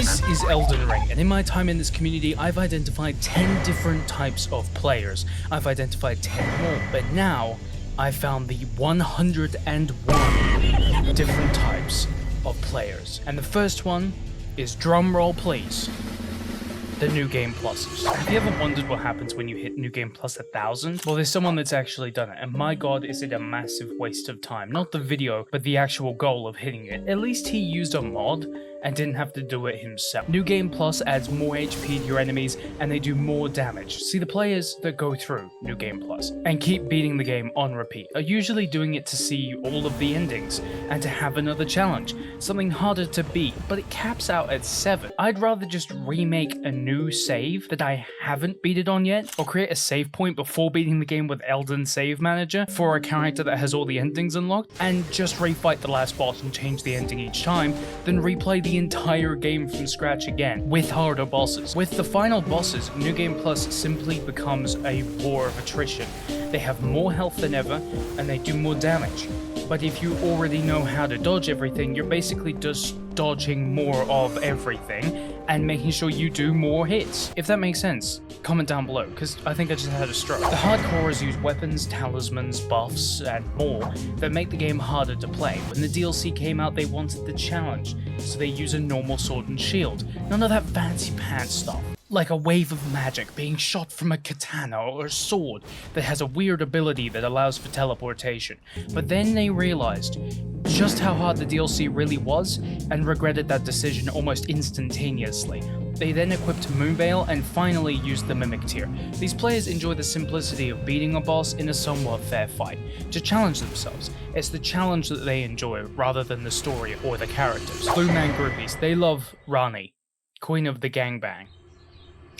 This is Elden Ring, and in my time in this community, I've identified 10 different types of players. I've identified 10 more, but now I found the 101 different types of players. And the first one is, drum roll please, the New Game Pluses. Have you ever wondered what happens when you hit New Game Plus 1000? Well, there's someone that's actually done it, and my god, is it a massive waste of time. Not the video, but the actual goal of hitting it. At least he used a mod and didn't have to do it himself. New Game Plus adds more HP to your enemies, and they do more damage. See, the players that go through New Game Plus and keep beating the game on repeat are usually doing it to see all of the endings and to have another challenge, something harder to beat, but it caps out at 7. I'd rather just remake a new save that I haven't beat it on yet, or create a save point before beating the game with Elden Save Manager for a character that has all the endings unlocked, and just refight the last boss and change the ending each time, than replay the entire game from scratch again with harder bosses. With the final bosses, New Game Plus simply becomes a war of attrition. They have more health than ever, and they do more damage. But if you already know how to dodge everything, you're basically just dodging more of everything and making sure you do more hits. If that makes sense, comment down below, because I think I just had a stroke. The hardcores use weapons, talismans, buffs, and more that make the game harder to play. When the DLC came out, they wanted the challenge, so they use a normal sword and shield. None of that fancy pants stuff, like a wave of magic being shot from a katana or a sword that has a weird ability that allows for teleportation. But then they realized just how hard the DLC really was and regretted that decision almost instantaneously. They then equipped Moonveil and finally used the Mimic tier. These players enjoy the simplicity of beating a boss in a somewhat fair fight, to challenge themselves. It's the challenge that they enjoy rather than the story or the characters. Blue Man groupies, they love Rani, Queen of the Gangbang.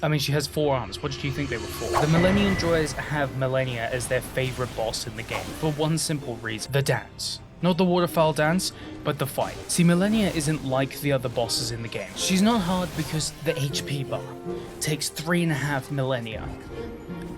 I mean, she has 4 arms. What did you think they were for? The Millennia Enjoyers have Millennia as their favorite boss in the game for one simple reason: the dance. Not the waterfowl dance, but the fight. See, Millennia isn't like the other bosses in the game. She's not hard because the HP bar takes 3.5 millennia,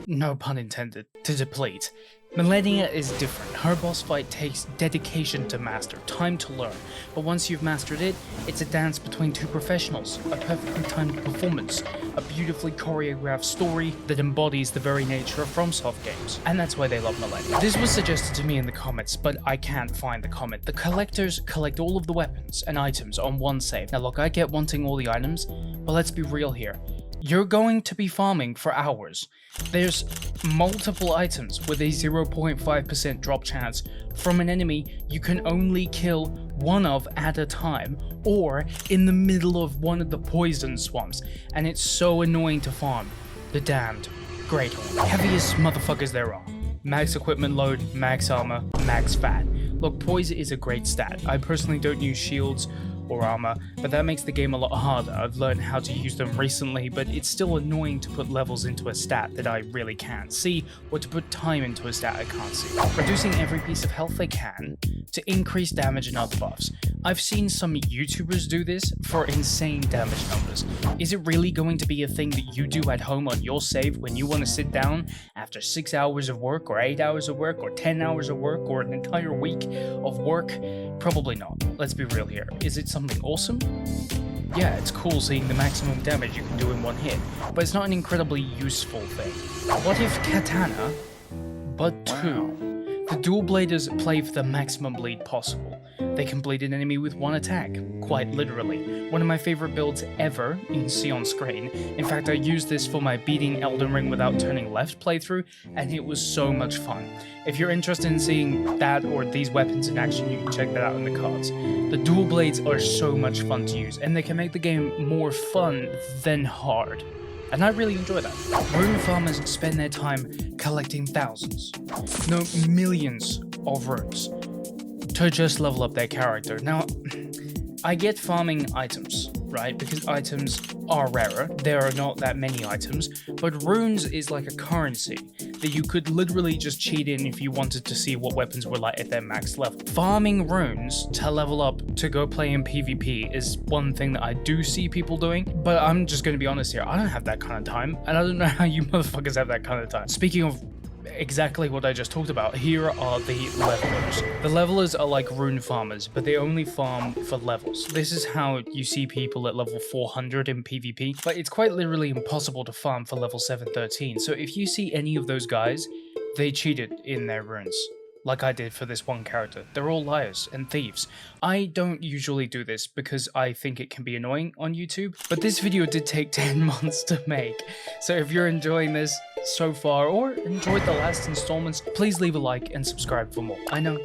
no pun intended, to deplete. Millennia is different. Her boss fight takes dedication to master, time to learn, but once you've mastered it, it's a dance between two professionals, a perfectly timed performance, a beautifully choreographed story that embodies the very nature of FromSoft games, and that's why they love Millennia. This was suggested to me in the comments, but I can't find the comment. The collectors collect all of the weapons and items on one save. Now look, I get wanting all the items, but let's be real here. You're going to be farming for hours. There's multiple items with a 0.5% drop chance from an enemy you can only kill one of at a time, or in the middle of one of the poison swamps, and it's so annoying to farm. The damned Great Horn. Heaviest motherfuckers there are. Max equipment load, max armor, max fat. Look, poise is a great stat. I personally don't use shields or armor, but that makes the game a lot harder. I've learned how to use them recently, but it's still annoying to put levels into a stat that I really can't see, or to put time into a stat I can't see. Reducing every piece of health they can to increase damage and other buffs. I've seen some YouTubers do this for insane damage numbers. Is it really going to be a thing that you do at home on your save when you want to sit down after 6 hours of work, or 8 hours of work, or 10 hours of work, or an entire week of work? Probably not. Let's be real here. Is it something awesome? Yeah, it's cool seeing the maximum damage you can do in one hit, but it's not an incredibly useful thing. What if katana, but 2? The dual bladers play for the maximum bleed possible. They can bleed an enemy with one attack, quite literally. One of my favorite builds ever, you can see on screen. In fact, I used this for my beating Elden Ring without turning left playthrough, and it was so much fun. If you're interested in seeing that or these weapons in action, you can check that out in the cards. The dual blades are so much fun to use, and they can make the game more fun than hard. And I really enjoy that. Rune farmers spend their time collecting thousands, no millions of runes to just level up their character. Now, I get farming items, right? Because items are rarer, there are not that many items, but runes is like a currency that you could literally just cheat in if you wanted to see what weapons were like at their max level. Farming runes to level up to go play in PvP is one thing that I do see people doing, but I'm just going to be honest here, I don't have that kind of time, and I don't know how you motherfuckers have that kind of time. Speaking of exactly what I just talked about. Here are the levelers. The levelers are like rune farmers, but they only farm for levels. This is how you see people at level 400 in PvP, but it's quite literally impossible to farm for level 713. So if you see any of those guys, they cheated in their runes, like I did for this one character. They're all liars and thieves. I don't usually do this because I think it can be annoying on YouTube, but this video did take 10 months to make. So if you're enjoying this so far or enjoyed the last installments, please leave a like and subscribe for more. I know,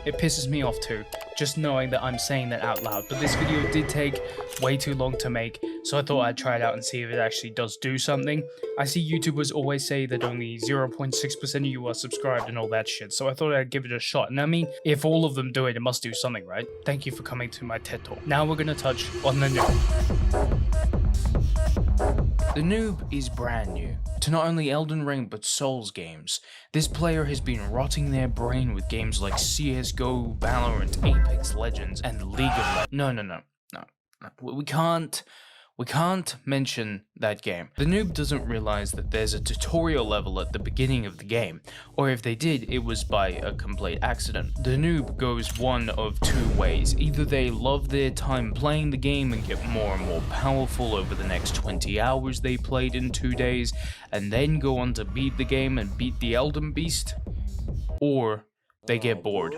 it pisses me off too, just knowing that I'm saying that out loud, but this video did take way too long to make, so I thought I'd try it out and see if it actually does do something. I see YouTubers always say that only 0.6% of you are subscribed and all that shit, so I thought I'd give it a shot. And I mean, if all of them do it, it must do something, right? Thank you for coming to my TED Talk. Now we're gonna touch on the Noob. The Noob is brand new to not only Elden Ring but Souls games. This player has been rotting their brain with games like CSGO, Valorant, Apex Legends, and League of Legends. No. We can't mention that game. The Noob doesn't realize that there's a tutorial level at the beginning of the game, or if they did, it was by a complete accident. The Noob goes one of two ways. Either they love their time playing the game and get more and more powerful over the next 20 hours they played in 2 days, and then go on to beat the game and beat the Elden Beast, or they get bored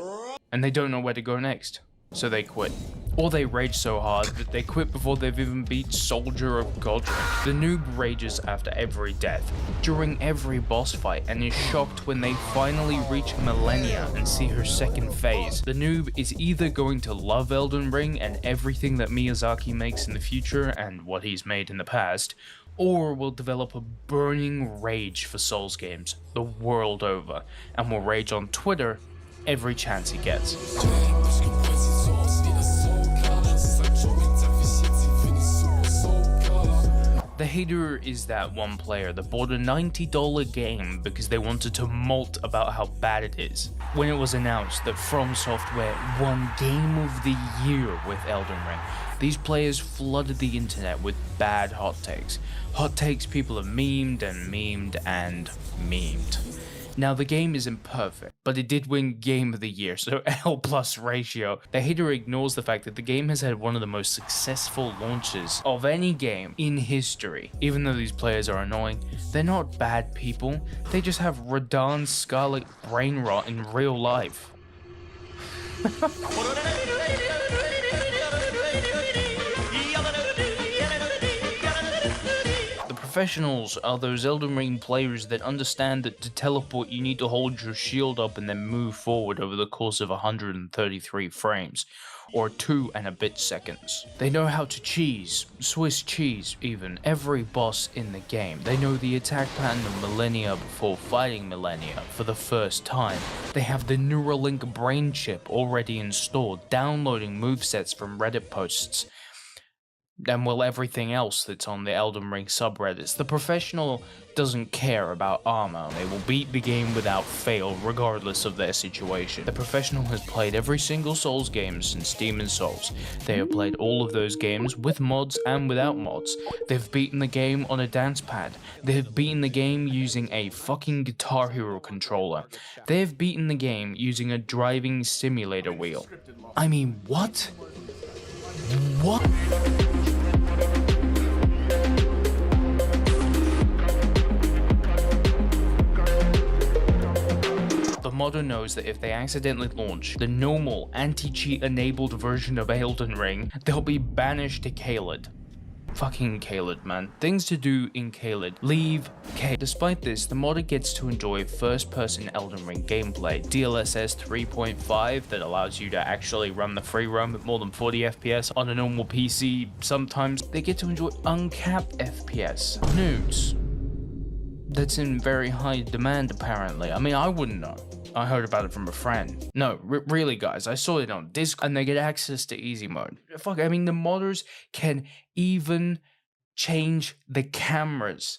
and they don't know where to go next, so they quit. Or they rage so hard that they quit before they've even beat Soldier of Godric. The Noob rages after every death, during every boss fight, and is shocked when they finally reach Millennia and see her second phase. The Noob is either going to love Elden Ring and everything that Miyazaki makes in the future and what he's made in the past, or will develop a burning rage for Souls games the world over, and will rage on Twitter every chance he gets. The hater is that one player that bought a $90 game because they wanted to molt about how bad it is. When it was announced that FromSoftware won Game of the Year with Elden Ring, these players flooded the internet with bad hot takes. Hot takes people have memed and memed and memed. Now, the game isn't perfect, but it did win Game of the Year, so L plus ratio. The hater ignores the fact that the game has had one of the most successful launches of any game in history. Even though these players are annoying, they're not bad people, they just have Radahn Scarlet brain rot in real life. Professionals are those Elden Ring players that understand that to teleport you need to hold your shield up and then move forward over the course of 133 frames, or 2 and a bit seconds. They know how to cheese, Swiss cheese even, every boss in the game. They know the attack pattern of Millennia before fighting Millennia for the first time. They have the Neuralink brain chip already installed, downloading movesets from Reddit posts, and well, everything else that's on the Elden Ring subreddits. The professional doesn't care about armor. They will beat the game without fail, regardless of their situation. The professional has played every single Souls game since Demon's Souls. They have played all of those games with mods and without mods. They've beaten the game on a dance pad. They've beaten the game using a fucking Guitar Hero controller. They've beaten the game using a driving simulator wheel. I mean, what? What? The modder knows that if they accidentally launch the normal anti-cheat enabled version of Elden Ring, they'll be banished to 𝗖𝗿𝘆𝗽𝗀𝗀. Fucking 𝗖𝗿𝗍𝗏𝗏, man. Things to do in 𝗖𝗍𝗏𝗏. Leave 𝗖𝗏𝗏𝗏. Despite this, the modder gets to enjoy first-person Elden Ring gameplay, DLSS 3.5 that allows you to actually run the free roam at more than 40 FPS on a normal PC. Sometimes they get to enjoy uncapped FPS. Nudes. That's in very high demand apparently. I mean, I wouldn't know. I heard about it from a friend. No, really guys, I saw it on Discord, and they get access to easy mode. Fuck, I mean, the modders can even change the cameras.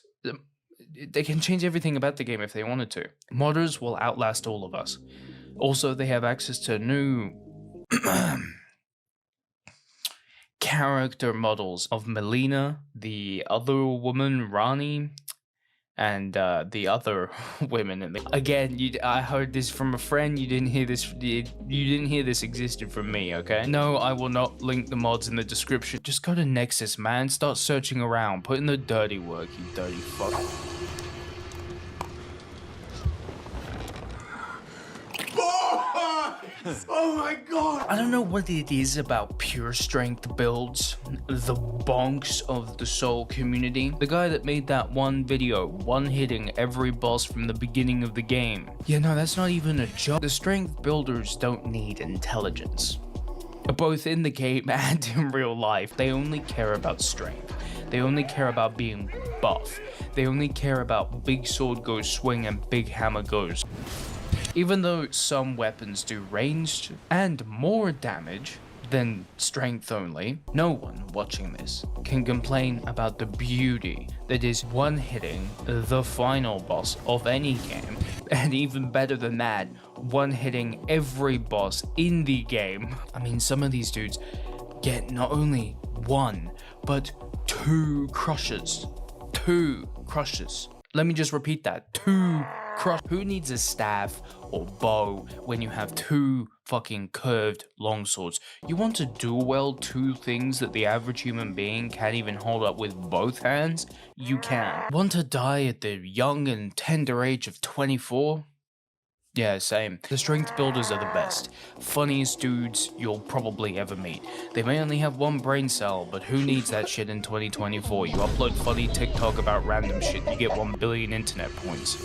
They can change everything about the game if they wanted to. Modders will outlast all of us. Also, they have access to new character models of Melina, the other woman, Rani, and the other women in the again. I heard this from a friend. You didn't hear this. You didn't hear this existed from me. Okay. No, I will not link the mods in the description. Just go to Nexus, man. Start searching around. Put in the dirty work, you dirty fuck. Oh my god! I don't know what it is about pure strength builds, the bonks of the Soul community. The guy that made that one video, one-hitting every boss from the beginning of the game. Yeah, no, that's not even a joke. The strength builders don't need intelligence. Both in the game and in real life, they only care about strength. They only care about being buff. They only care about big sword goes swing and big hammer goes. Even though some weapons do ranged and more damage than strength only, no one watching this can complain about the beauty that is one-hitting the final boss of any game, and even better than that, one-hitting every boss in the game. I mean, some of these dudes get not only one, but two crushes. Two crushes. Let me just repeat that. Two crush. Who needs a staff or bow when you have two fucking curved longswords? You want to dual wield two things that the average human being can't even hold up with both hands? You can. Want to die at the young and tender age of 24? Yeah, same. The strength builders are the best. Funniest dudes you'll probably ever meet. They may only have one brain cell, but who needs that shit in 2024? You upload funny TikTok about random shit, you get 1 billion internet points.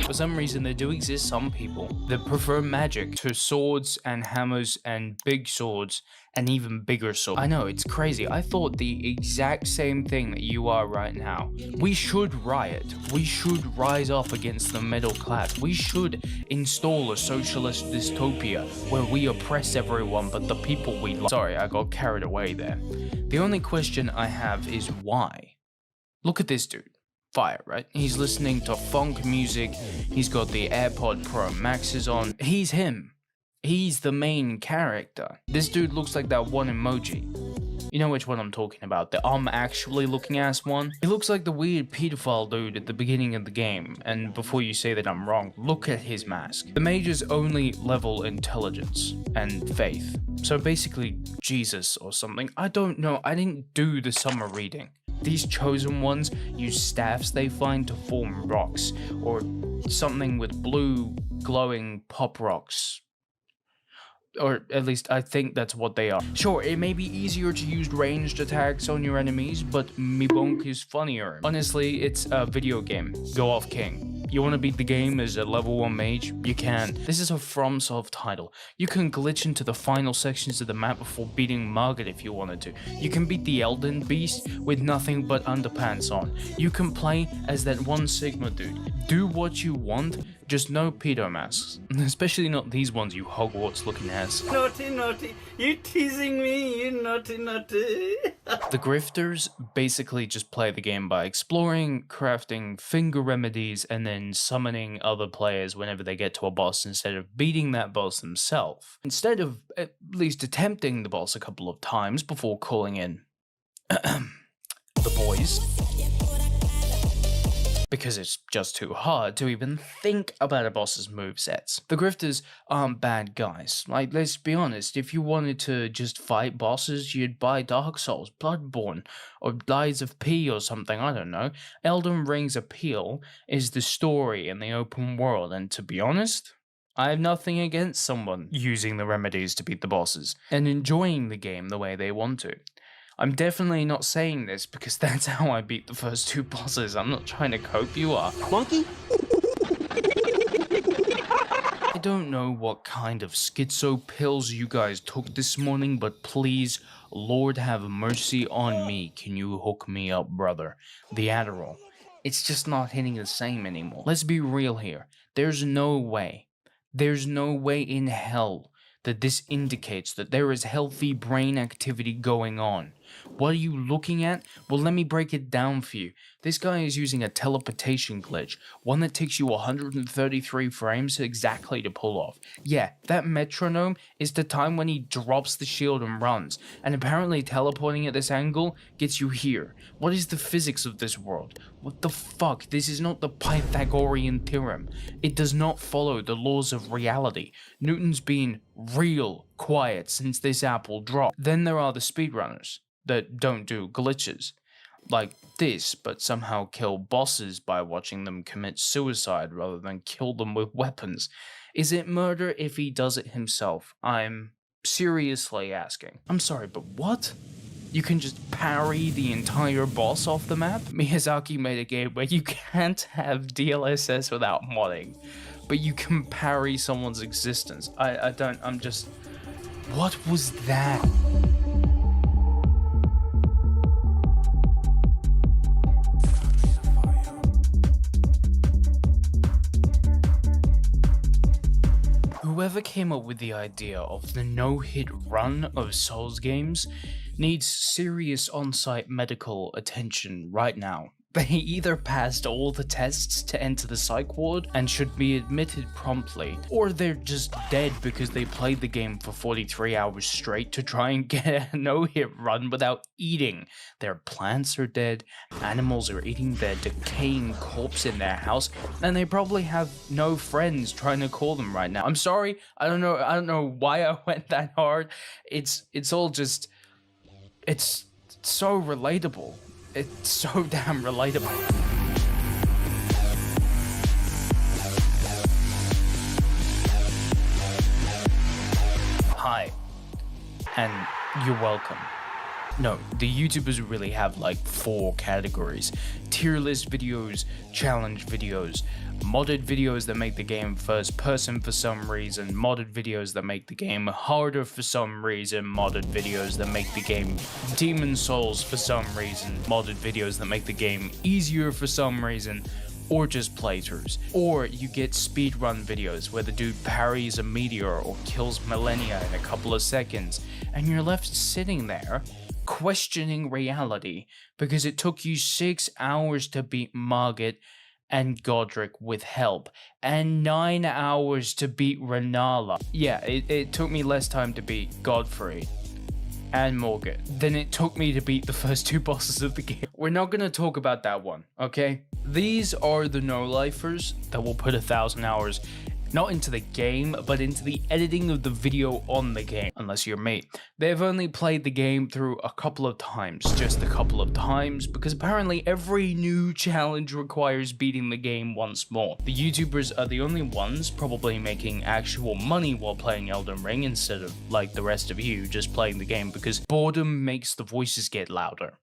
For some reason, there do exist some people that prefer magic to swords and hammers and big swords and even bigger swords. I know, it's crazy. I thought the exact same thing that you are right now. We should riot. We should rise up against the middle class. We should install a socialist dystopia where we oppress everyone but the people we love. Sorry, I got carried away there. The only question I have is why? Look at this dude. Fire, right? He's listening to funk music, he's got the AirPod Pro Maxes on. He's him. He's the main character. This dude looks like that one emoji. You know which one I'm talking about, the actually looking ass one? He looks like the weird pedophile dude at the beginning of the game, and before you say that I'm wrong, look at his mask. The mages only level intelligence and faith. So basically Jesus or something. I don't know, I didn't do the summer reading. These chosen ones use staffs they find to form rocks, or something with blue glowing pop rocks. Or at least I think that's what they are. Sure, it may be easier to use ranged attacks on your enemies, but me bonk is funnier. Honestly, it's a video game. Go off king. You want to beat the game as a level 1 mage? You can. This is a FromSoft title. You can glitch into the final sections of the map before beating Margaret if you wanted to. You can beat the Elden Beast with nothing but underpants on. You can play as that one Sigma dude. Do what you want, just no pedo masks. Especially not these ones, you Hogwarts looking ass. Naughty, naughty, you teasing me, you naughty, naughty. The grifters basically just play the game by exploring, crafting finger remedies, and then summoning other players whenever they get to a boss instead of beating that boss themselves. Instead of at least attempting the boss a couple of times before calling in the boys. Because it's just too hard to even think about a boss's movesets. The grifters aren't bad guys. Like, let's be honest, if you wanted to just fight bosses, you'd buy Dark Souls, Bloodborne, or Lies of P or something, I don't know. Elden Ring's appeal is the story and the open world, and to be honest, I have nothing against someone using the remedies to beat the bosses, and enjoying the game the way they want to. I'm definitely not saying this because that's how I beat the first 2 bosses. I'm not trying to cope, you are. Monkey? I don't know what kind of schizo pills you guys took this morning, but please, Lord have mercy on me. Can you hook me up, brother? The Adderall. It's just not hitting the same anymore. Let's be real here. There's no way in hell that this indicates that there is healthy brain activity going on. What are you looking at? Well, let me break it down for you. This guy is using a teleportation glitch, one that takes you 133 frames exactly to pull off. Yeah, that metronome is the time when he drops the shield and runs, and apparently teleporting at this angle gets you here. What is the physics of this world? What the fuck? This is not the Pythagorean theorem. It does not follow the laws of reality. Newton's been real quiet since this apple dropped. Then there are the speedrunners that don't do glitches like this, but somehow kill bosses by watching them commit suicide rather than kill them with weapons. Is it murder if he does it himself? I'm seriously asking. I'm sorry, but what? You can just parry the entire boss off the map? Miyazaki made a game where you can't have DLSS without modding, but you can parry someone's existence. I'm just... What was that? Whoever came up with the idea of the no-hit run of Souls games needs serious on-site medical attention right now. They either passed all the tests to enter the psych ward and should be admitted promptly, or they're just dead because they played the game for 43 hours straight to try and get a no-hit run without eating. Their plants are dead, animals are eating their decaying corpse in their house, and they probably have no friends trying to call them right now. I'm sorry, I don't know why I went that hard. It's all just... It's so relatable. It's so damn relatable. Hi, and you're welcome. No, the YouTubers really have like 4 categories: tier list videos, challenge videos, modded videos that make the game first person for some reason, modded videos that make the game harder for some reason, modded videos that make the game Demon Souls for some reason, modded videos that make the game easier for some reason, or just playthroughs. Or you get speedrun videos where the dude parries a meteor or kills millennia in a couple of seconds, and you're left sitting there questioning reality because it took you 6 hours to beat Margit and Godric with help, and 9 hours to beat Renala. Yeah, it took me less time to beat Godfrey and Morgan than it took me to beat the first 2 bosses of the game. We're not gonna talk about that one, okay? These are the no-lifers that will put 1,000 hours not into the game, but into the editing of the video on the game, unless you're me. They've only played the game through a couple of times, just a couple of times, because apparently every new challenge requires beating the game once more. The YouTubers are the only ones probably making actual money while playing Elden Ring instead of, like the rest of you, just playing the game because boredom makes the voices get louder.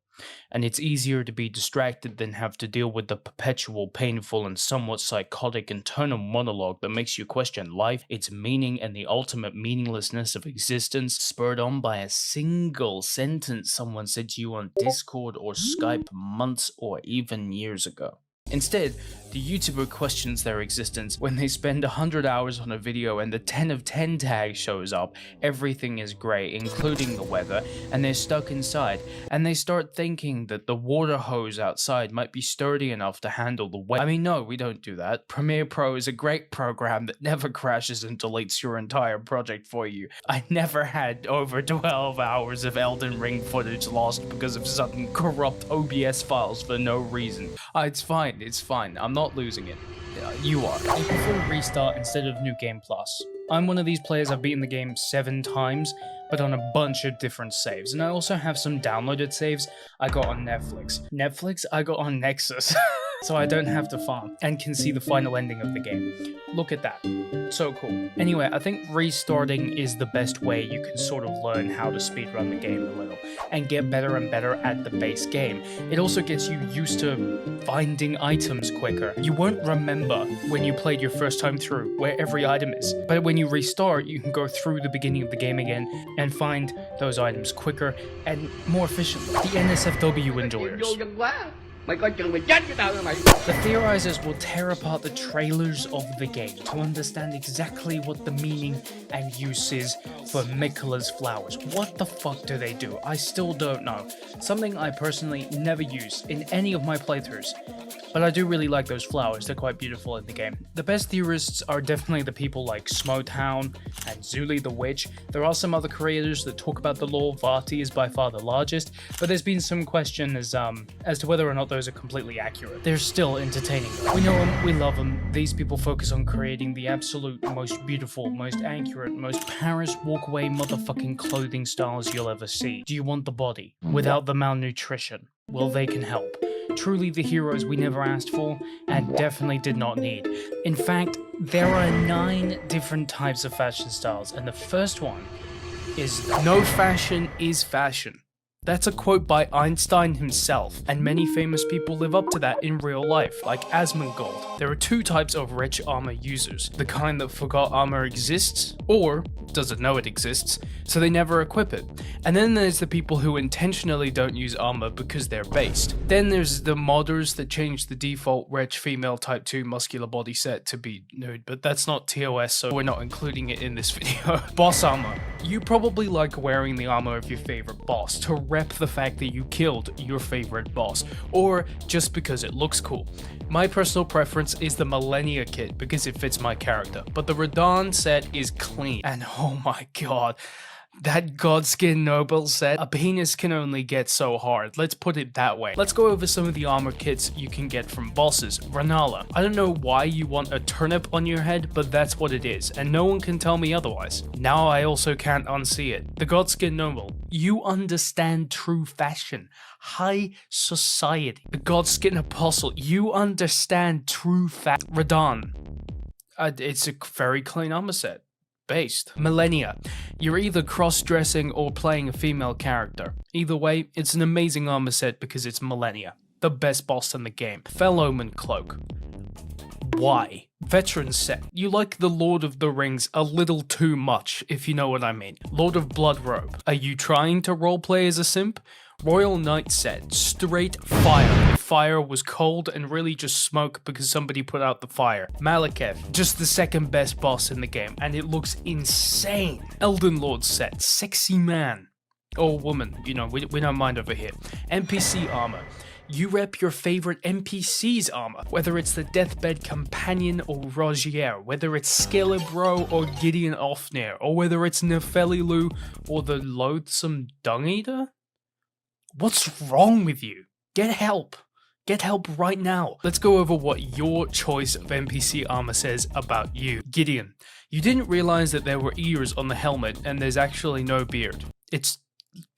And it's easier to be distracted than have to deal with the perpetual, painful, and somewhat psychotic internal monologue that makes you question life, its meaning, and the ultimate meaninglessness of existence, spurred on by a single sentence someone said to you on Discord or Skype months or even years ago. Instead, the YouTuber questions their existence when they spend 100 hours on a video and the 10 of 10 tag shows up, everything is grey, including the weather, and they're stuck inside, and they start thinking that the water hose outside might be sturdy enough to handle the weather. I mean, no, we don't do that. Premiere Pro is a great program that never crashes and deletes your entire project for you. I never had over 12 hours of Elden Ring footage lost because of some corrupt OBS files for no reason. It's fine. It's fine. I'm not losing it. You are. I prefer restart instead of New Game Plus. I'm one of these players. I've beaten the game 7 times, but on a bunch of different saves. And I also have some downloaded saves I got on Netflix I got on Nexus. So I don't have to farm and can see the final ending of the game. Look at that. So cool. Anyway, I think restarting is the best way you can sort of learn how to speedrun the game a little and get better and better at the base game. It also gets you used to finding items quicker. You won't remember when you played your first time through where every item is, but when you restart, you can go through the beginning of the game again and find those items quicker and more efficiently. The NSFW enjoyers. Mày coi chừng mày chết với tao nha mày. The theorizers will tear apart the trailers of the game to understand exactly what the meaning and use is for 𝗖𝗍𝘆𝗽𝗀𝗃𝗀𝗃 flowers. What the fuck do they do? I still don't know. Something I personally never use in any of my playthroughs. But I do really like those flowers, they're quite beautiful in the game. The best theorists are definitely the people like 𝗖𝗿𝘆𝗽𝗃𝗀𝗃 and 𝗬𝗍𝗽 the Witch. There are some other creators that talk about the lore. Vati is by far the largest, but there's been some question as to whether or not those are completely accurate. They're still entertaining though. We know them, we love them. These people focus on creating the absolute most beautiful, most accurate, most Paris walkway motherfucking clothing styles you'll ever see. Do you want the body without the malnutrition? Well, they can help. Truly the heroes we never asked for, and definitely did not need. In fact, there are 9 different types of fashion styles, and the first one is no fashion is fashion. That's a quote by Einstein himself, and many famous people live up to that in real life, like Asmongold. There are 2 types of Wretch armor users, the kind that forgot armor exists, or doesn't know it exists, so they never equip it. And then there's the people who intentionally don't use armor because they're based. Then there's the modders that change the default Wretch female type 2 muscular body set to be nude, but that's not TOS, so we're not including it in this video. Boss armor. You probably like wearing the armor of your favorite boss to rep the fact that you killed your favorite boss, or just because it looks cool. My personal preference is the Millennia kit because it fits my character, but the Radahn set is clean, and oh my god, that Godskin Noble set, a penis can only get so hard, let's put it that way. Let's go over some of the armor kits you can get from bosses. Rennala. I don't know why you want a turnip on your head, but that's what it is, and no one can tell me otherwise. Now I also can't unsee it. The Godskin Noble. You understand true fashion. High society. The Godskin Apostle. You understand true Radahn. It's a very clean armor set. Based. Millennia. You're either cross-dressing or playing a female character. Either way, it's an amazing armor set because it's Millennia. The best boss in the game. Fel Omen Cloak. Why? Veteran set. You like the Lord of the Rings a little too much, if you know what I mean. Lord of Blood Robe. Are you trying to roleplay as a simp? Royal Knight set. Straight fire. The fire was cold and really just smoke because somebody put out the fire. Malekith. Just the second best boss in the game, and it looks insane. Elden Lord set. Sexy man. Or woman, you know, we don't mind over here. NPC armor. You rep your favorite NPC's armor, whether it's the Deathbed Companion or Rogier, whether it's 𝗖𝗿𝘆𝗽𝗃𝗀𝗃 or Gideon Ofnir, or whether it's 𝗍𝗍𝗪𝗪 or the loathsome Dung Eater? What's wrong with you? Get help. Get help right now. Let's go over what your choice of NPC armor says about you. Gideon. You didn't realize that there were ears on the helmet and there's actually no beard. It's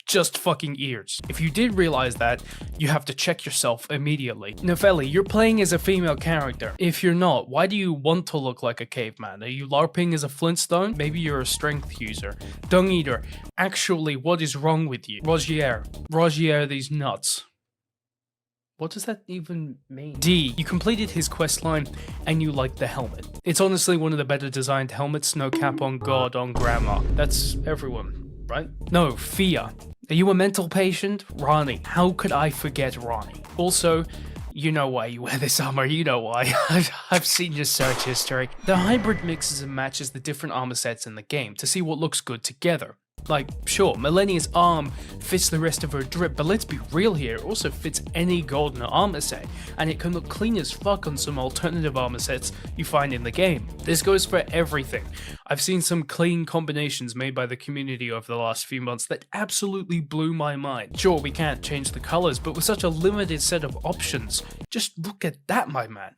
just fucking ears. If you did realize that, you have to check yourself immediately. Nefeli, you're playing as a female character. If you're not, why do you want to look like a caveman? Are you LARPing as a Flintstone? Maybe you're a strength user. Dung Eater, actually, what is wrong with you? Rogier, these nuts. What does that even mean? D, you completed his questline and you like the helmet. It's honestly one of the better designed helmets, no cap on God, on grandma. That's everyone, right? No, Fia. Are you a mental patient? Ranni. How could I forget Ranni? Also, you know why you wear this armor, you know why. I've seen your search history. The hybrid mixes and matches the different armor sets in the game to see what looks good together. Like, sure, Millennia's arm fits the rest of her drip, but let's be real here, it also fits any golden armor set, and it can look clean as fuck on some alternative armor sets you find in the game. This goes for everything. I've seen some clean combinations made by the community over the last few months that absolutely blew my mind. Sure, we can't change the colors, but with such a limited set of options, just look at that, my man.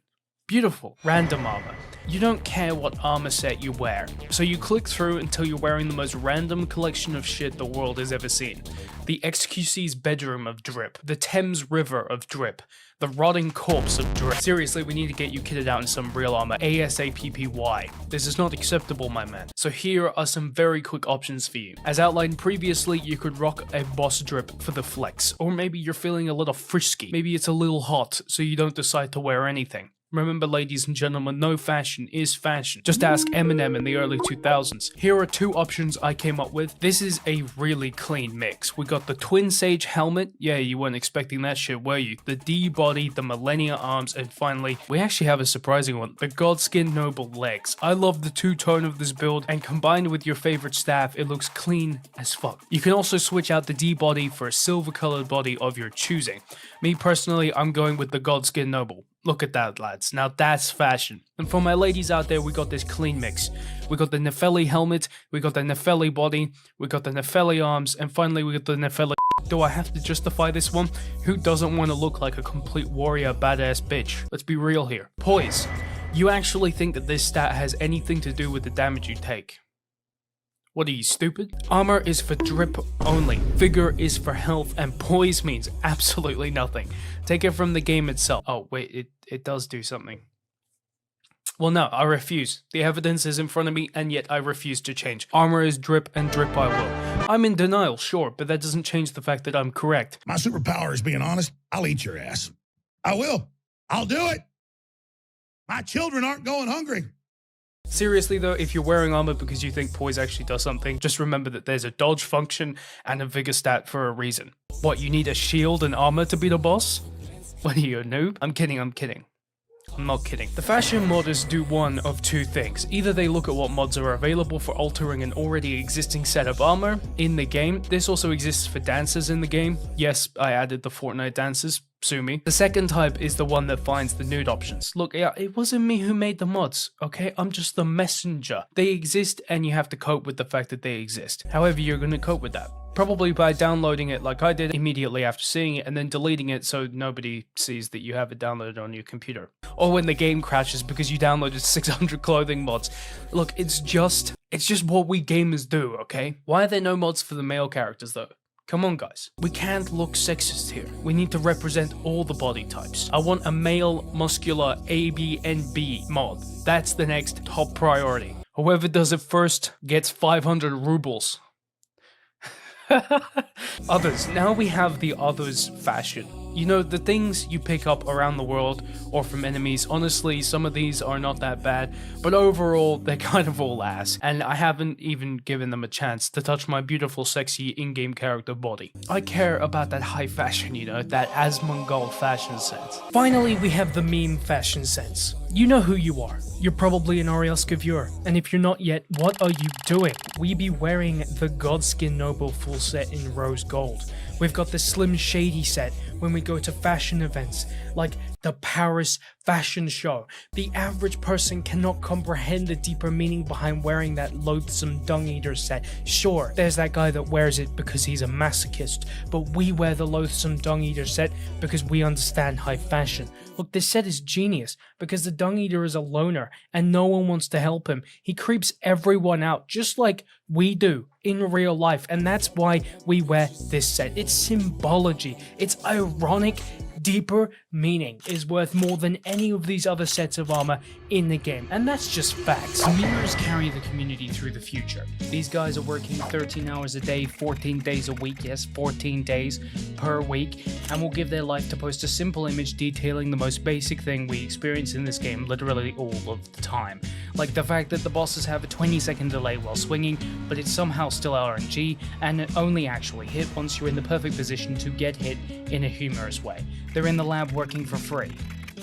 Beautiful. Random armor. You don't care what armor set you wear, so you click through until you're wearing the most random collection of shit the world has ever seen. The XQC's bedroom of drip, the Thames River of drip, the rotting corpse of drip. Seriously, we need to get you kitted out in some real armor, ASAPPY. This is not acceptable, my man. So here are some very quick options for you. As outlined previously, you could rock a boss drip for the flex, or maybe you're feeling a little frisky. Maybe it's a little hot, so you don't decide to wear anything. Remember, ladies and gentlemen, no fashion is fashion. Just ask Eminem in the early 2000s. Here are two options I came up with. This is a really clean mix. We got the twin sage helmet. Yeah, you weren't expecting that shit, were you? The D body, the millennia arms, and finally, we actually have a surprising one. The godskin noble legs. I love the two-tone of this build, and combined with your favorite staff, it looks clean as fuck. You can also switch out the D body for a silver-colored body of your choosing. Me personally, I'm going with the godskin noble. Look at that, lads. Now that's fashion. And for my ladies out there, we got this clean mix. We got the Nepheli helmet, we got the Nepheli body, we got the Nepheli arms, and finally we got the Nepheli. Do I have to justify this one? Who doesn't want to look like a complete warrior badass bitch? Let's be real here. Poise. You actually think that this stat has anything to do with the damage you take? What are you, stupid? Armor is for drip only, vigor is for health, and poise means absolutely nothing. Take it from the game itself. Oh wait, it does do something. Well no, I refuse. The evidence is in front of me and yet I refuse to change. Armor is drip and drip I will. I'm in denial, sure, but that doesn't change the fact that I'm correct. My superpower is being honest. I'll eat your ass. I will. I'll do it. My children aren't going hungry. Seriously though, if you're wearing armor because you think poise actually does something, just remember that there's a dodge function and a vigor stat for a reason. What, you need a shield and armor to beat a boss? What are you, a noob? I'm kidding. I'm not kidding. The fashion modders do one of two things. Either they look at what mods are available for altering an already existing set of armor in the game. This also exists for dances in the game. Yes, I added the Fortnite dances. Sue me. The second type is the one that finds the nude options. Look, yeah, it wasn't me who made the mods, okay? I'm just the messenger. They exist and you have to cope with the fact that they exist. However, you're gonna cope with that. Probably by downloading it like I did immediately after seeing it and then deleting it so nobody sees that you have it downloaded on your computer. Or when the game crashes because you downloaded 600 clothing mods. Look, it's just what we gamers do, okay? Why are there no mods for the male characters though? Come on guys, we can't look sexist here. We need to represent all the body types. I want a male, muscular ABNB mod. That's the next top priority. Whoever does it first gets 500 rubles. Others. Now we have the others fashion. You know, the things you pick up around the world or from enemies. Honestly, some of these are not that bad, but overall, they're kind of all ass. And I haven't even given them a chance to touch my beautiful, sexy in-game character body. I care about that high fashion, you know, that Asmongold fashion sense. Finally, we have the meme fashion sense. You know who you are. You're probably an OreOscar viewer, and if you're not yet, what are you doing? We be wearing the Godskin Noble full set in rose gold. We've got the Slim Shady set when we go to fashion events, like the Paris Fashion Show. The average person cannot comprehend the deeper meaning behind wearing that loathsome Dung Eater set. Sure, there's that guy that wears it because he's a masochist, but we wear the loathsome Dung Eater set because we understand high fashion. Look, this set is genius because the Dung Eater is a loner and no one wants to help him. He creeps everyone out just like we do in real life, and that's why we wear this set. It's symbology, it's ironic. Deeper meaning is worth more than any of these other sets of armor in the game, and that's just facts. Mirrors carry the community through the future. These guys are working 13 hours a day, 14 days a week, yes, 14 days per week, and will give their life to post a simple image detailing the most basic thing we experience in this game literally all of the time. Like the fact that the bosses have a 20-second delay while swinging, but it's somehow still RNG, and it only actually hit once you're in the perfect position to get hit in a humorous way. They're in the lab working for free,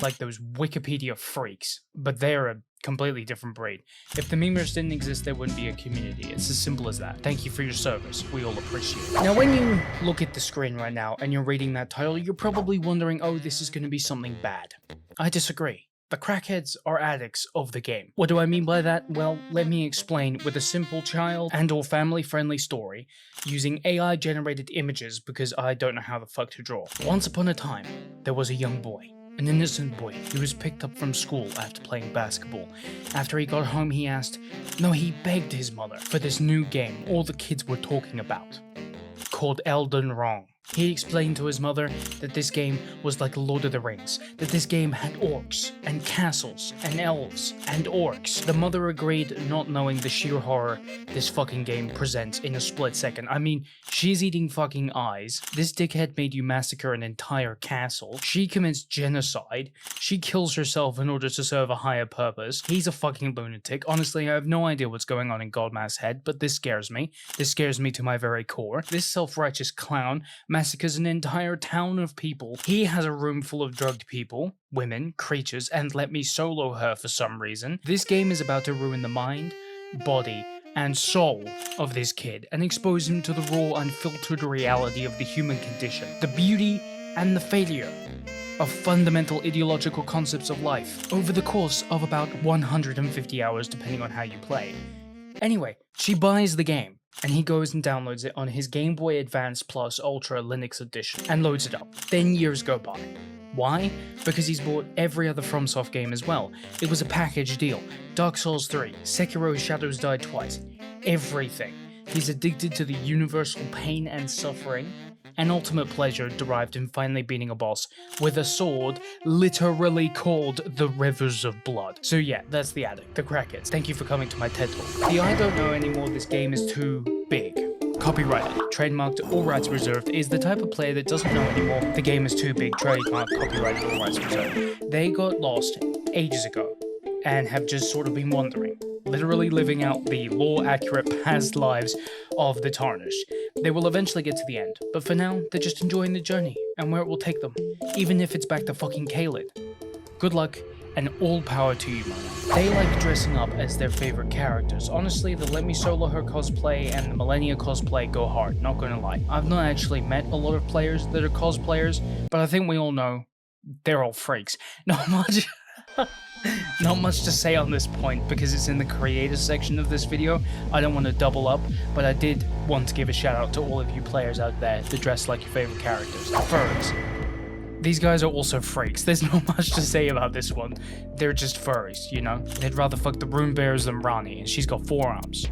like those Wikipedia freaks, but they're a completely different breed. If the memers didn't exist, there wouldn't be a community. It's as simple as that. Thank you for your service. We all appreciate it. Now, when you look at the screen right now and you're reading that title, you're probably wondering, oh, this is going to be something bad. I disagree. The crackheads are addicts of the game. What do I mean by that? Well, let me explain with a simple child and or family-friendly story using AI-generated images because I don't know how the fuck to draw. Once upon a time, there was a young boy. An innocent boy who was picked up from school after playing basketball. After he got home, he he begged his mother for this new game all the kids were talking about, called Elden Ring. He explained to his mother that this game was like Lord of the Rings, that this game had orcs, and castles, and elves, and orcs. The mother agreed, not knowing the sheer horror this fucking game presents in a split second. I mean, she's eating fucking eyes. This dickhead made you massacre an entire castle. She commits genocide. She kills herself in order to serve a higher purpose. He's a fucking lunatic. Honestly, I have no idea what's going on in Godma's head, but this scares me. This scares me to my very core. This self-righteous clown massacres an entire town of people. He has a room full of drugged people, women, creatures, and let me solo her for some reason. This game is about to ruin the mind, body, and soul of this kid and expose him to the raw, unfiltered reality of the human condition, the beauty and the failure of fundamental ideological concepts of life over the course of about 150 hours depending on how you play. Anyway, she buys the game, and he goes and downloads it on his Game Boy Advance Plus Ultra Linux Edition and loads it up. Then years go by. Why? Because he's bought every other FromSoft game as well. It was a package deal. Dark Souls 3, Sekiro Shadows Die Twice, everything. He's addicted to the universal pain and suffering and ultimate pleasure derived in finally beating a boss with a sword literally called the Rivers of Blood. So yeah, that's the addict, the crackheads. Thank you for coming to my TED Talk. The I don't know anymore, this game is too big. Copyrighted, trademarked, all rights reserved is the type of player that doesn't know anymore the game is too big, trademarked, copyrighted, all rights reserved. They got lost ages ago and have just sort of been wandering, literally living out the lore-accurate past lives of the Tarnished. They will eventually get to the end, but for now, they're just enjoying the journey and where it will take them, even if it's back to fucking 𝗖𝗿𝘆𝗽𝗀𝗃. Good luck, and all power to you, man. They like dressing up as their favorite characters. Honestly, the Let Me Solo Her cosplay and the Millennia cosplay go hard, not gonna lie. I've not actually met a lot of players that are cosplayers, but I think we all know they're all freaks. Not much to say on this point because it's in the creators section of this video. I don't want to double up, but I did want to give a shout out to all of you players out there that dress like your favorite characters. Furries. These guys are also freaks. There's not much to say about this one. They're just furries, you know? They'd rather fuck the rune bears than Ronnie, and she's got 4 arms.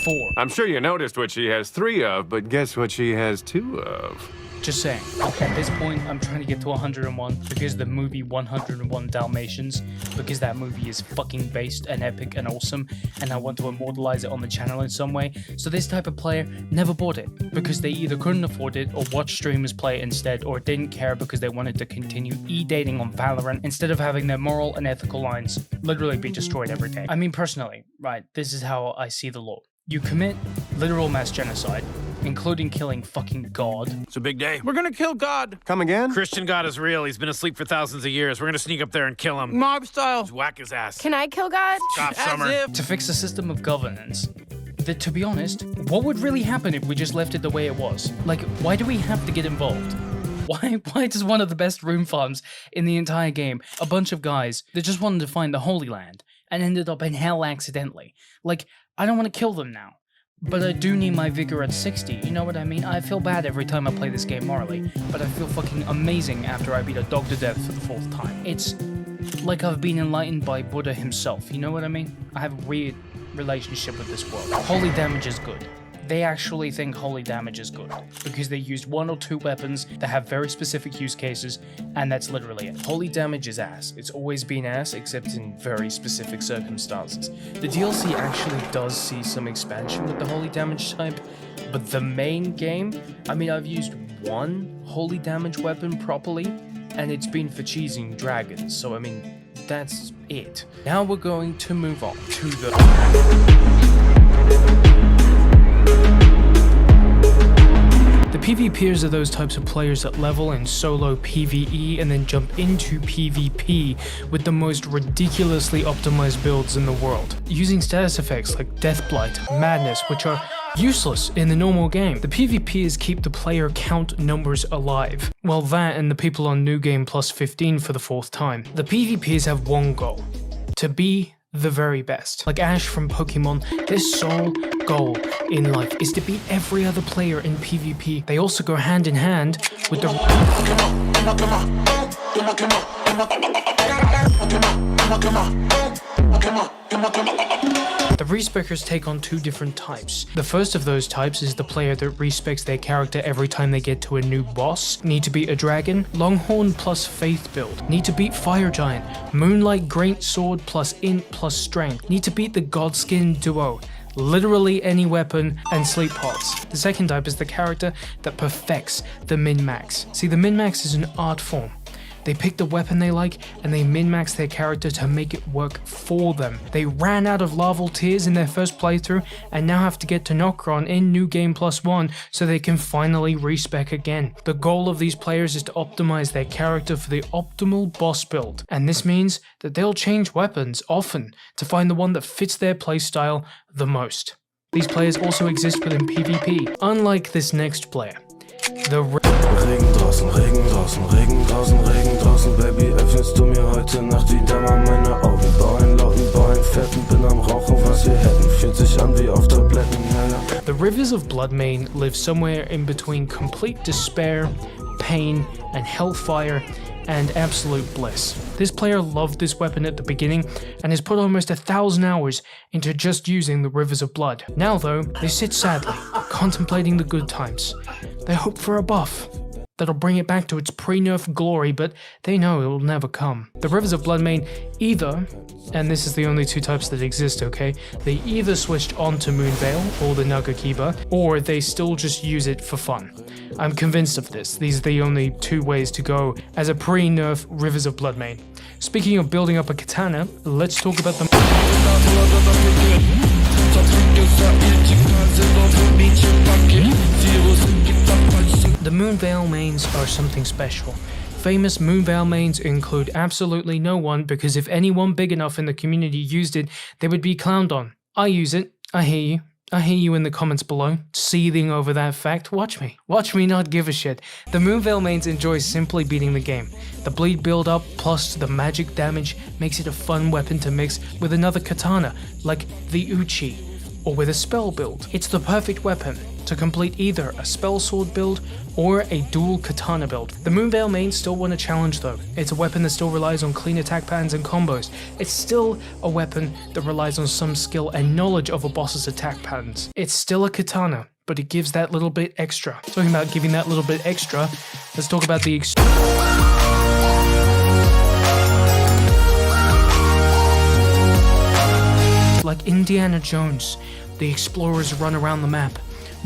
4. I'm sure you noticed what she has 3 of, but guess what she has 2 of? Just saying. At this point, I'm trying to get to 101 because the movie 101 Dalmatians, because that movie is fucking based and epic and awesome, and I want to immortalize it on the channel in some way. So this type of player never bought it because they either couldn't afford it or watched streamers play it instead, or didn't care because they wanted to continue e-dating on Valorant instead of having their moral and ethical lines literally be destroyed every day. I mean, personally, right, this is how I see the law. You commit literal mass genocide, including killing fucking God. It's a big day. We're gonna kill God. Come again? Christian God is real. He's been asleep for thousands of years. We're gonna sneak up there and kill him. Mob style. Just whack his ass. Can I kill God? Stop, As Summer. if. To fix a system of governance that, to be honest, what would really happen if we just left it the way it was? Like, why do we have to get involved? Why does one of the best room farms in the entire game, a bunch of guys that just wanted to find the Holy Land and ended up in hell accidentally? Like, I don't want to kill them now. But I do need my vigor at 60, you know what I mean? I feel bad every time I play this game morally, but I feel fucking amazing after I beat a dog to death for the 4th time. It's like I've been enlightened by Buddha himself, you know what I mean? I have a weird relationship with this world. Holy damage is good. They actually think holy damage is good, because they used 1 or 2 weapons that have very specific use cases, and that's literally it. Holy damage is ass. It's always been ass, except in very specific circumstances. The DLC actually does see some expansion with the holy damage type, but the main game, I mean, I've used 1 holy damage weapon properly, and it's been for cheesing dragons, so I mean, that's it. Now we're going to move on to The PvPers are those types of players that level in solo PvE and then jump into PvP with the most ridiculously optimized builds in the world, using status effects like Death Blight, Madness, which are useless in the normal game. The PvPers keep the player count numbers alive. Well, that and the people on New Game Plus 15 for the 4th time. The PvPers have one goal: to be the very best. Like Ash from Pokemon, their sole goal in life is to beat every other player in PvP. They also go hand in hand with the The respeccers take on two different types. The first of those types is the player that respecs their character every time they get to a new boss. Need to beat a dragon, Longhorn plus Faith build. Need to beat Fire Giant, Moonlight Great Sword plus Int plus Strength. Need to beat the Godskin duo. Literally any weapon, and sleep pots. The second type is the character that perfects the min-max. See, the min-max is an art form. They pick the weapon they like and they min-max their character to make it work for them. They ran out of larval tears in their first playthrough and now have to get to Nokron in New Game +1 so they can finally respec again. The goal of these players is to optimize their character for the optimal boss build, and this means that they'll change weapons often to find the one that fits their playstyle the most. These players also exist within PvP, unlike this next player. Regen draußen, Regen draußen, Regen draußen, Regen draußen, Baby, öffnest du mir heute Nacht die Dämmer meine Augen, bau einen lauten, bau einen fetten, bin am Rauchen, was wir hätten, fühlt sich an wie auf Tabletten, ja. The rivers of Bloodmane live somewhere in between complete despair, pain, and hellfire, and absolute bliss. This player loved this weapon at the beginning and has put almost 1,000 hours into just using the Rivers of Blood. Now though, they sit sadly, contemplating the good times. They hope for a buff that'll bring it back to its pre-nerf glory, but they know it will never come. The Rivers of Bloodmane either, and this is the only two types that exist, okay, they either switched onto Moonveil or the Nagakiba, or they still just use it for fun. I'm convinced of this. These are the only two ways to go as a pre-nerf Rivers of Bloodmane. Speaking of building up a katana, let's talk about the Moonveil mains are something special. Famous Moonveil mains include absolutely no one, because if anyone big enough in the community used it, they would be clowned on. I use it. I hear you. I hear you in the comments below, seething over that fact. Watch me not give a shit. The Moonveil mains enjoy simply beating the game. The bleed build up plus the magic damage makes it a fun weapon to mix with another katana, like the Uchi, or with a spell build. It's the perfect weapon to complete either a spell sword build or a dual katana build. The Moonveil mains still want a challenge though. It's a weapon that still relies on clean attack patterns and combos. It's still a weapon that relies on some skill and knowledge of a boss's attack patterns. It's still a katana, but it gives that little bit extra. Talking about giving that little bit extra, let's talk about the like Indiana Jones, the explorers run around the map,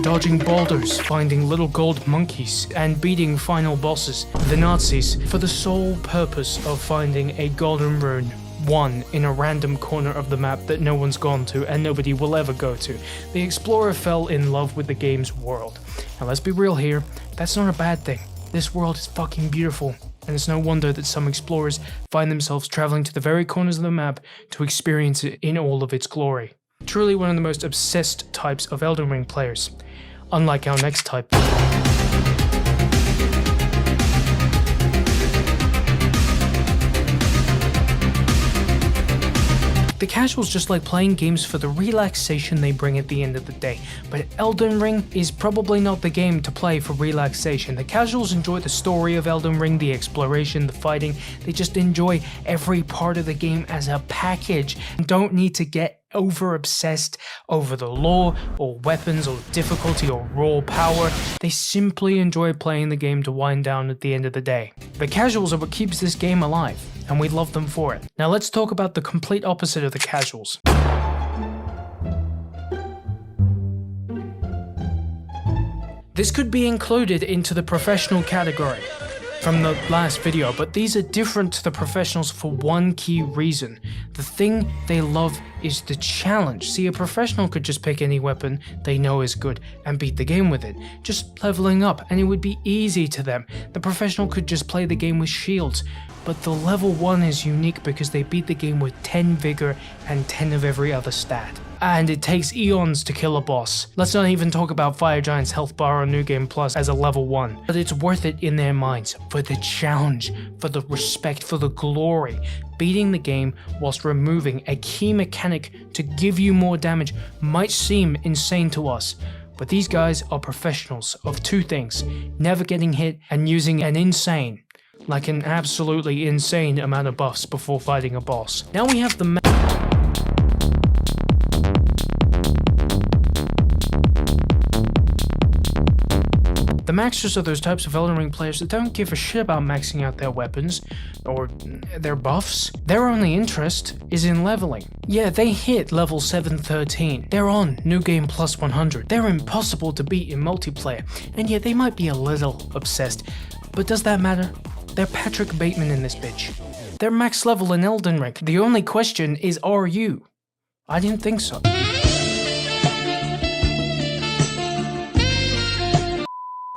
dodging boulders, finding little gold monkeys, and beating final bosses, the Nazis, for the sole purpose of finding a golden rune, one in a random corner of the map that no one's gone to and nobody will ever go to. The explorer fell in love with the game's world. And let's be real here, that's not a bad thing. This world is fucking beautiful, and it's no wonder that some explorers find themselves traveling to the very corners of the map to experience it in all of its glory. Truly one of the most obsessed types of Elden Ring players, unlike our next type. The casuals just like playing games for the relaxation they bring at the end of the day, but Elden Ring is probably not the game to play for relaxation. The casuals enjoy the story of Elden Ring, the exploration, the fighting. They just enjoy every part of the game as a package and don't need to get over obsessed over the lore or weapons or difficulty or raw power. They simply enjoy playing the game to wind down at the end of the day. The casuals are what keeps this game alive, and we love them for it. Now let's talk about the complete opposite of the casuals. This could be included into the professional category from the last video, but these are different to the professionals for one key reason. The thing they love is the challenge. See, a professional could just pick any weapon they know is good and beat the game with it, just leveling up, and it would be easy to them. The professional could just play the game with shields, but the level 1 is unique because they beat the game with 10 vigor and 10 of every other stat. And it takes eons to kill a boss. Let's not even talk about Fire Giant's health bar on New Game Plus as a level 1. But it's worth it in their minds, for the challenge, for the respect, for the glory. Beating the game whilst removing a key mechanic to give you more damage might seem insane to us, but these guys are professionals of two things: never getting hit and using an absolutely insane amount of buffs before fighting a boss. Now we have the The maxers are those types of Elden Ring players that don't give a shit about maxing out their weapons or their buffs. Their only interest is in leveling. Yeah, they hit level 713. They're on New Game Plus 100. They're impossible to beat in multiplayer, and yet they might be a little obsessed. But does that matter? They're Patrick Bateman in this bitch. They're max level in Elden Ring. The only question is, are you? I didn't think so.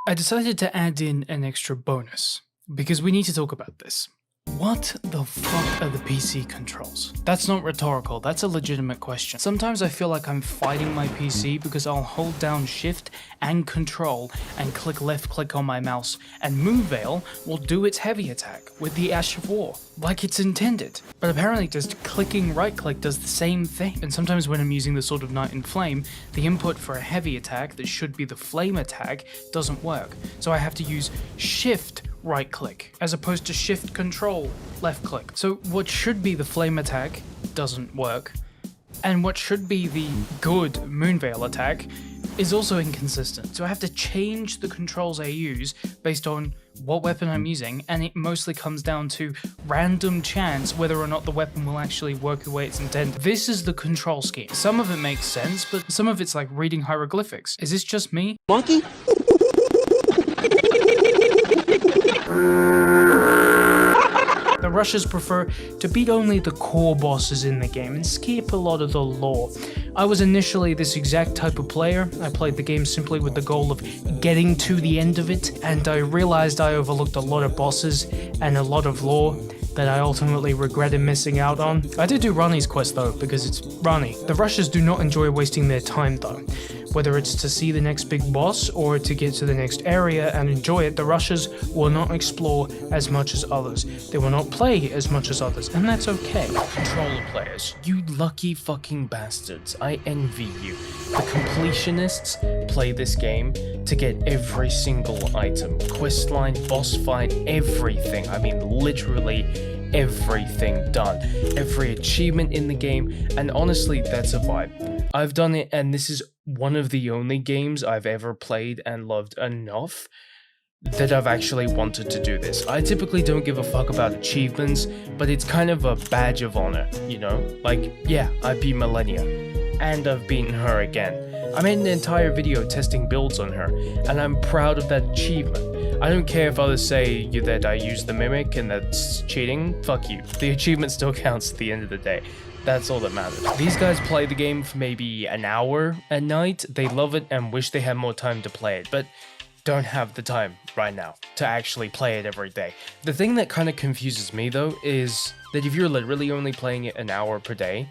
I decided to add in an extra bonus, because we need to talk about this. What the fuck are the PC controls? That's not rhetorical, that's a legitimate question. Sometimes I feel like I'm fighting my PC because I'll hold down shift and control and click left click on my mouse, and Moonveil will do its heavy attack with the Ash of War, like it's intended. But apparently just clicking right click does the same thing. And sometimes when I'm using the Sword of Night and Flame, the input for a heavy attack that should be the flame attack doesn't work. So I have to use shift right click as opposed to shift control left click. So what should be the flame attack doesn't work, and what should be the good Moonveil attack is also inconsistent. So I have to change the controls I use based on what weapon I'm using, and it mostly comes down to random chance whether or not the weapon will actually work the way it's intended. This is the control scheme. Some of it makes sense, but some of it's like reading hieroglyphics. Is this just me? Monkey? The rushers prefer to beat only the core bosses in the game and skip a lot of the lore. I was initially this exact type of player. I played the game simply with the goal of getting to the end of it, and I realized I overlooked a lot of bosses and a lot of lore that I ultimately regretted missing out on. I did do Rani's quest though, because it's Rani. The rushers do not enjoy wasting their time though. Whether it's to see the next big boss or to get to the next area and enjoy it, the rushers will not explore as much as others. They will not play as much as others, and that's okay. Controller players, you lucky fucking bastards. I envy you. The completionists play this game to get every single item, questline, boss fight, everything. I mean, literally everything done. Every achievement in the game, and honestly, that's a vibe. I've done it, and this is one of the only games I've ever played and loved enough that I've actually wanted to do this. I typically don't give a fuck about achievements, but it's kind of a badge of honor, you know? Like, yeah, I beat Millennia, and I've beaten her again. I made an entire video testing builds on her, and I'm proud of that achievement. I don't care if others say that I used the Mimic and that's cheating, fuck you. The achievement still counts at the end of the day. That's all that matters. These guys play the game for maybe an hour a night. They love it and wish they had more time to play it, but don't have the time right now to actually play it every day. The thing that kind of confuses me though is that if you're literally only playing it an hour per day,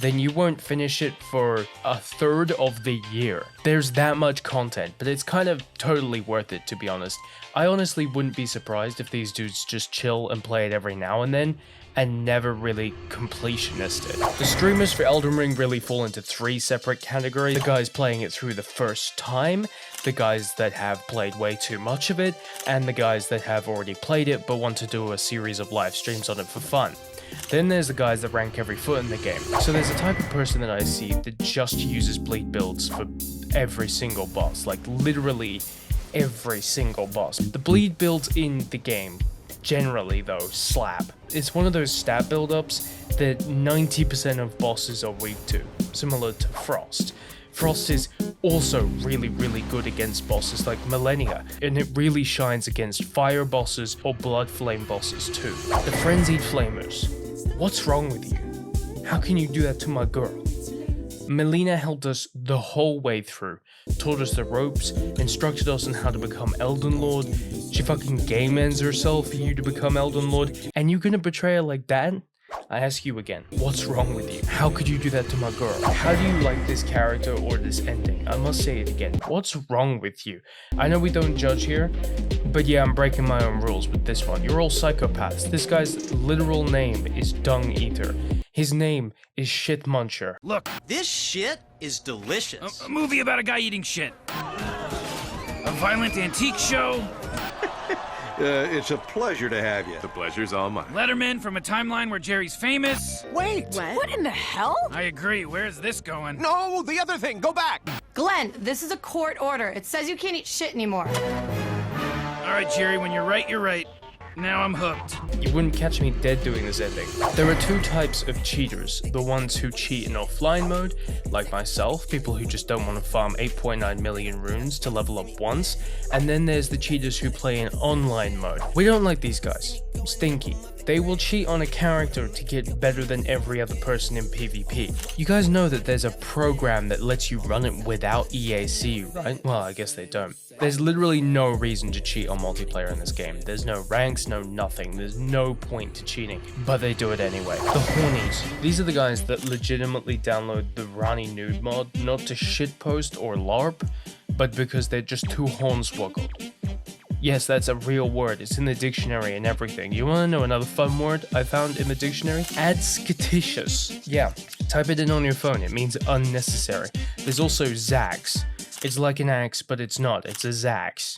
then you won't finish it for a third of the year. There's that much content, but it's kind of totally worth it, to be honest. I honestly wouldn't be surprised if these dudes just chill and play it every now and then, and never really completionist it. The streamers for Elden Ring really fall into three separate categories. The guys playing it through the first time, the guys that have played way too much of it, and the guys that have already played it but want to do a series of live streams on it for fun. Then there's the guys that rank every foot in the game. So there's a type of person that I see that just uses bleed builds for every single boss, like literally every single boss. The bleed builds in the game generally though slap. It's one of those stat build-ups that 90% of bosses are weak to, similar to Frost. Frost is also really good against bosses like Millennia, and it really shines against fire bosses or blood flame bosses too. The Frenzied Flamers. What's wrong with you? How can you do that to my girl? Melina helped us the whole way through, taught us the ropes, instructed us on how to become Elden Lord. She fucking game ends herself for you to become Elden Lord, and you gonna betray her like that? I ask you again, what's wrong with you? How could you do that to my girl? How do you like this character or this ending? I must say it again, what's wrong with you? I know we don't judge here, but yeah, I'm breaking my own rules with this one. You're all psychopaths. This guy's literal name is Dung Eater. His name is Shit Muncher. Look, this shit is delicious. A movie about a guy eating shit. A violent antique show. It's a pleasure to have you. The pleasure's all mine. Letterman from a timeline where Jerry's famous. Wait! What in the hell? I agree. Where's this going? No, the other thing, go back! Glenn, this is a court order. It says you can't eat shit anymore. All right, Jerry, when you're right, you're right. Now I'm hooked. You wouldn't catch me dead doing this ending. There are two types of cheaters. The ones who cheat in offline mode, like myself, people who just don't want to farm 8.9 million runes to level up once, and then there's the cheaters who play in online mode. We don't like these guys. Stinky. They will cheat on a character to get better than every other person in PvP. You guys know that there's a program that lets you run it without EAC, right? Well, I guess they don't. There's literally no reason to cheat on multiplayer in this game. There's no ranks, no nothing. There's no point to cheating, but they do it anyway. The hornies. These are the guys that legitimately download the Rani Noob mod, not to shitpost or LARP, but because they're just too hornswoggled. Yes, that's a real word. It's in the dictionary and everything. You want to know another fun word I found in the dictionary? Adsketitious. Yeah, type it in on your phone. It means unnecessary. There's also Zax. It's like an axe, but it's not. It's a Zax.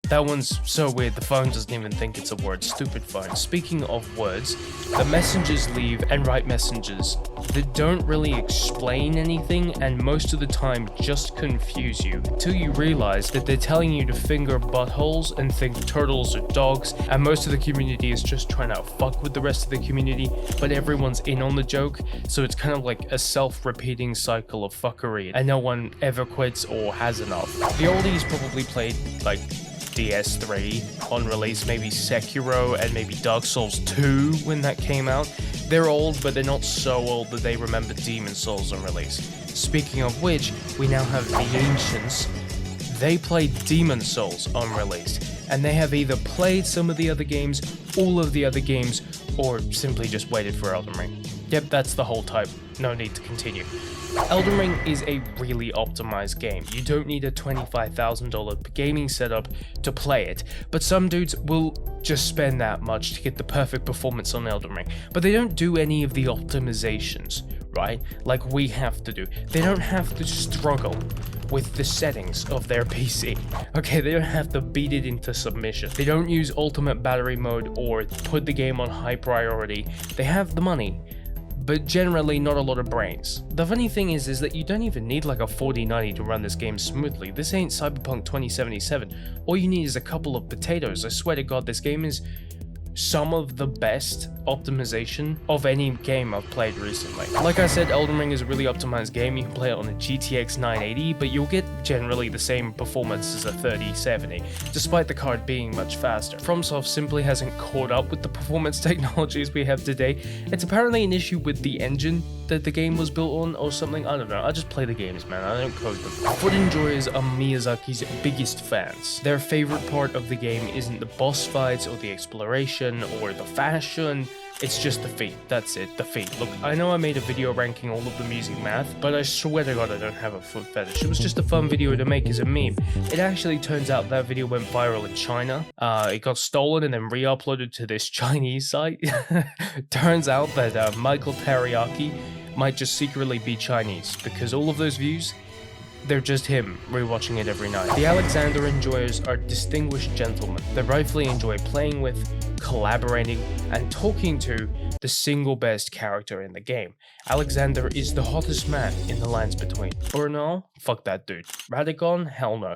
That one's so weird, the phone doesn't even think it's a word. Stupid phone. Speaking of words, the messengers leave and write messages that don't really explain anything and most of the time just confuse you until you realize that they're telling you to finger buttholes and think turtles are dogs, and most of the community is just trying to fuck with the rest of the community, but everyone's in on the joke, so it's kind of like a self-repeating cycle of fuckery and no one ever quits or has enough. The oldies probably played like DS3 on release, maybe Sekiro and maybe Dark Souls 2 when that came out. They're old, but they're not so old that they remember Demon Souls on release. Speaking of which, we now have the Ancients. They played Demon Souls on release, and they have either played some of the other games, all of the other games, or simply just waited for Elden Ring. Yep, that's the whole type. No need to continue. Elden Ring is a really optimized game. You don't need a $25,000 gaming setup to play it, but some dudes will just spend that much to get the perfect performance on Elden Ring, but they don't do any of the optimizations, right? Like we have to do. They don't have to struggle with the settings of their PC. Okay, they don't have to beat it into submission. They don't use ultimate battery mode or put the game on high priority. They have the money, but generally not a lot of brains. The funny thing is that you don't even need like a 4090 to run this game smoothly. This ain't Cyberpunk 2077. All you need is a couple of potatoes. I swear to God, this game is some of the best optimization of any game I've played recently. Like I said, Elden Ring is a really optimized game. You can play it on a GTX 980, but you'll get generally the same performance as a 3070, despite the card being much faster. FromSoft simply hasn't caught up with the performance technologies we have today. It's apparently an issue with the engine that the game was built on or something. I don't know. I just play the games, man. I don't code them. Foot Enjoyers are Miyazaki's biggest fans. Their favorite part of the game isn't the boss fights or the exploration or the fashion. It's just the feet. That's it, the feet. Look, I know I made a video ranking all of them using math, but I swear to God I don't have a foot fetish. It was just a fun video to make as a meme. It actually turns out that video went viral in China. It got stolen and then re-uploaded to this Chinese site. Turns out that Michael Teriyaki might just secretly be Chinese, because all of those views, they're just him rewatching it every night. The Alexander Enjoyers are distinguished gentlemen that rightfully enjoy playing with, collaborating, and talking to the single best character in the game. Alexander is the hottest man in the lands between. Bernal? Fuck that dude. Radicon? Hell no.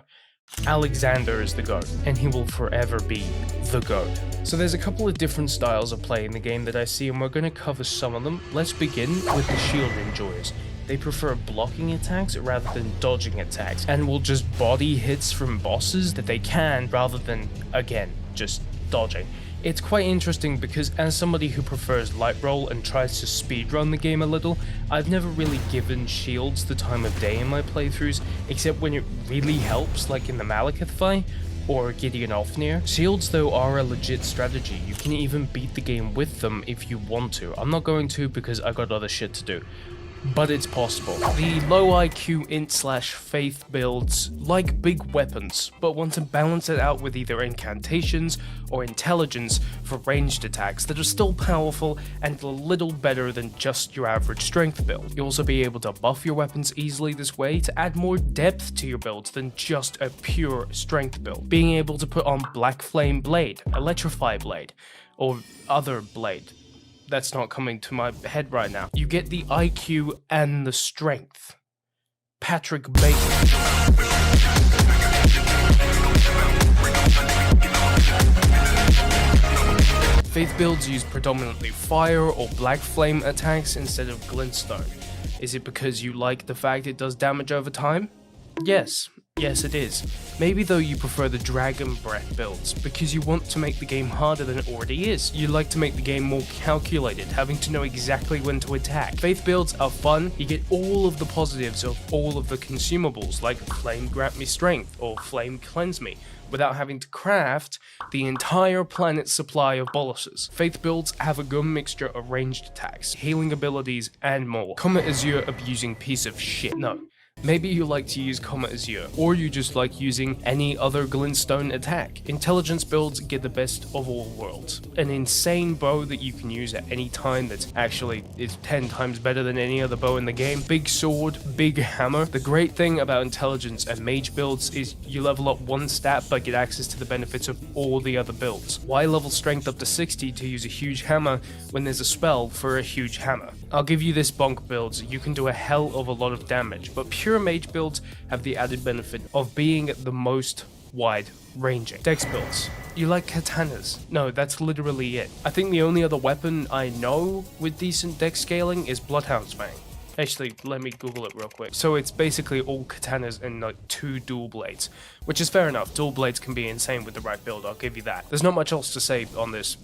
Alexander is the GOAT, and he will forever be the GOAT. So there's a couple of different styles of play in the game that I see, and we're going to cover some of them. Let's begin with the Shield Enjoyers. They prefer blocking attacks rather than dodging attacks, and will just body hits from bosses that they can rather than, again, just dodging. It's quite interesting because as somebody who prefers light roll and tries to speedrun the game a little, I've never really given shields the time of day in my playthroughs, except when it really helps, like in the Malekith fight or Gideon Ofnir. Shields though are a legit strategy. You can even beat the game with them if you want to. I'm not going to because I got other shit to do, but it's possible. The low IQ Int/Faith builds like big weapons, but want to balance it out with either incantations or intelligence for ranged attacks that are still powerful and a little better than just your average strength build. You'll also be able to buff your weapons easily this way to add more depth to your builds than just a pure strength build. Being able to put on Black Flame Blade, Electrify Blade, or other blade. That's not coming to my head right now. You get the IQ and the strength. Patrick Bateman. Faith builds use predominantly fire or black flame attacks instead of glintstone. Is it because you like the fact it does damage over time? Yes it is. Maybe though you prefer the Dragon Breath builds, because you want to make the game harder than it already is. You like to make the game more calculated, having to know exactly when to attack. Faith builds are fun, you get all of the positives of all of the consumables, like Flame Grant Me Strength or Flame Cleanse Me, without having to craft the entire planet's supply of boluses. Faith builds have a good mixture of ranged attacks, healing abilities, and more. Comet Azure abusing piece of shit. No. Maybe you like to use Comet Azure, or you just like using any other glintstone attack. Intelligence builds get the best of all worlds. An insane bow that you can use at any time that actually is 10 times better than any other bow in the game. Big sword, big hammer. The great thing about intelligence and mage builds is you level up one stat but get access to the benefits of all the other builds. Why level strength up to 60 to use a huge hammer when there's a spell for a huge hammer? I'll give you this bonk builds, you can do a hell of a lot of damage, but pure mage builds have the added benefit of being the most wide-ranging. Dex builds. You like katanas? No, that's literally it. I think the only other weapon I know with decent dex scaling is Bloodhound's Fang. Actually, let me Google it real quick. So it's basically all katanas and like 2 dual blades, which is fair enough. Dual blades can be insane with the right build, I'll give you that. There's not much else to say on this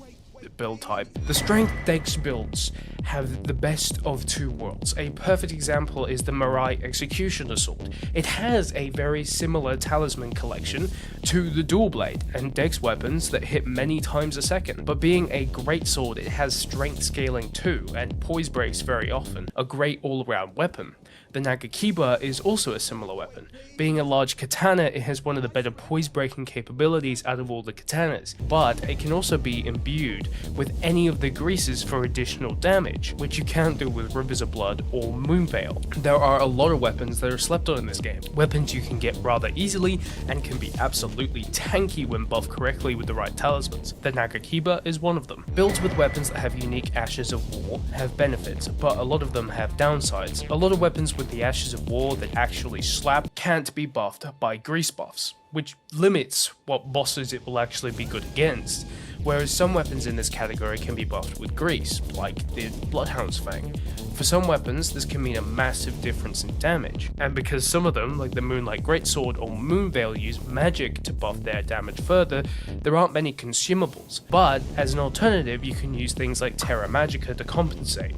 build type. The strength dex builds have the best of 2 worlds. A perfect example is the Mirai Executioner Sword. It has a very similar talisman collection to the dual blade and dex weapons that hit many times a second, but being a great sword, it has strength scaling too, and poise breaks very often. A great all-around weapon. The Nagakiba is also a similar weapon. Being a large katana, it has one of the better poise breaking capabilities out of all the katanas, but it can also be imbued with any of the greases for additional damage, which you can't do with Rivers of Blood or Moonveil. There are a lot of weapons that are slept on in this game. Weapons you can get rather easily and can be absolutely tanky when buffed correctly with the right talismans. The Nagakiba is one of them. Builds with weapons that have unique Ashes of War have benefits, but a lot of them have downsides. A lot of weapons with the Ashes of War that actually slap can't be buffed by grease buffs, which limits what bosses it will actually be good against, whereas some weapons in this category can be buffed with grease, like the Bloodhound's Fang. For some weapons, this can mean a massive difference in damage, and because some of them, like the Moonlight Greatsword or Moonveil, use magic to buff their damage further, there aren't many consumables, but as an alternative you can use things like Terra Magica to compensate.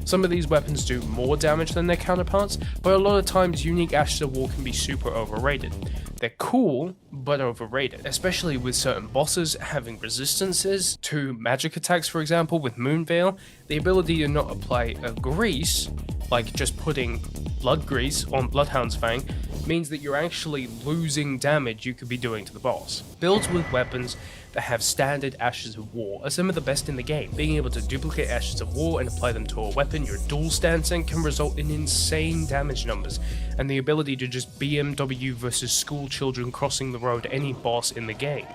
Some of these weapons do more damage than their counterparts, but a lot of times unique Ashes of War can be super overrated. They're cool, but overrated, especially with certain bosses having resistances to magic attacks. For example, with Moonveil, the ability to not apply a grease, like just putting blood grease on Bloodhound's Fang, means that you're actually losing damage you could be doing to the boss. Builds with weapons that have standard Ashes of War are some of the best in the game. Being able to duplicate Ashes of War and apply them to a weapon you're dual stancing can result in insane damage numbers, and the ability to just BMW versus school children crossing the road any boss in the game.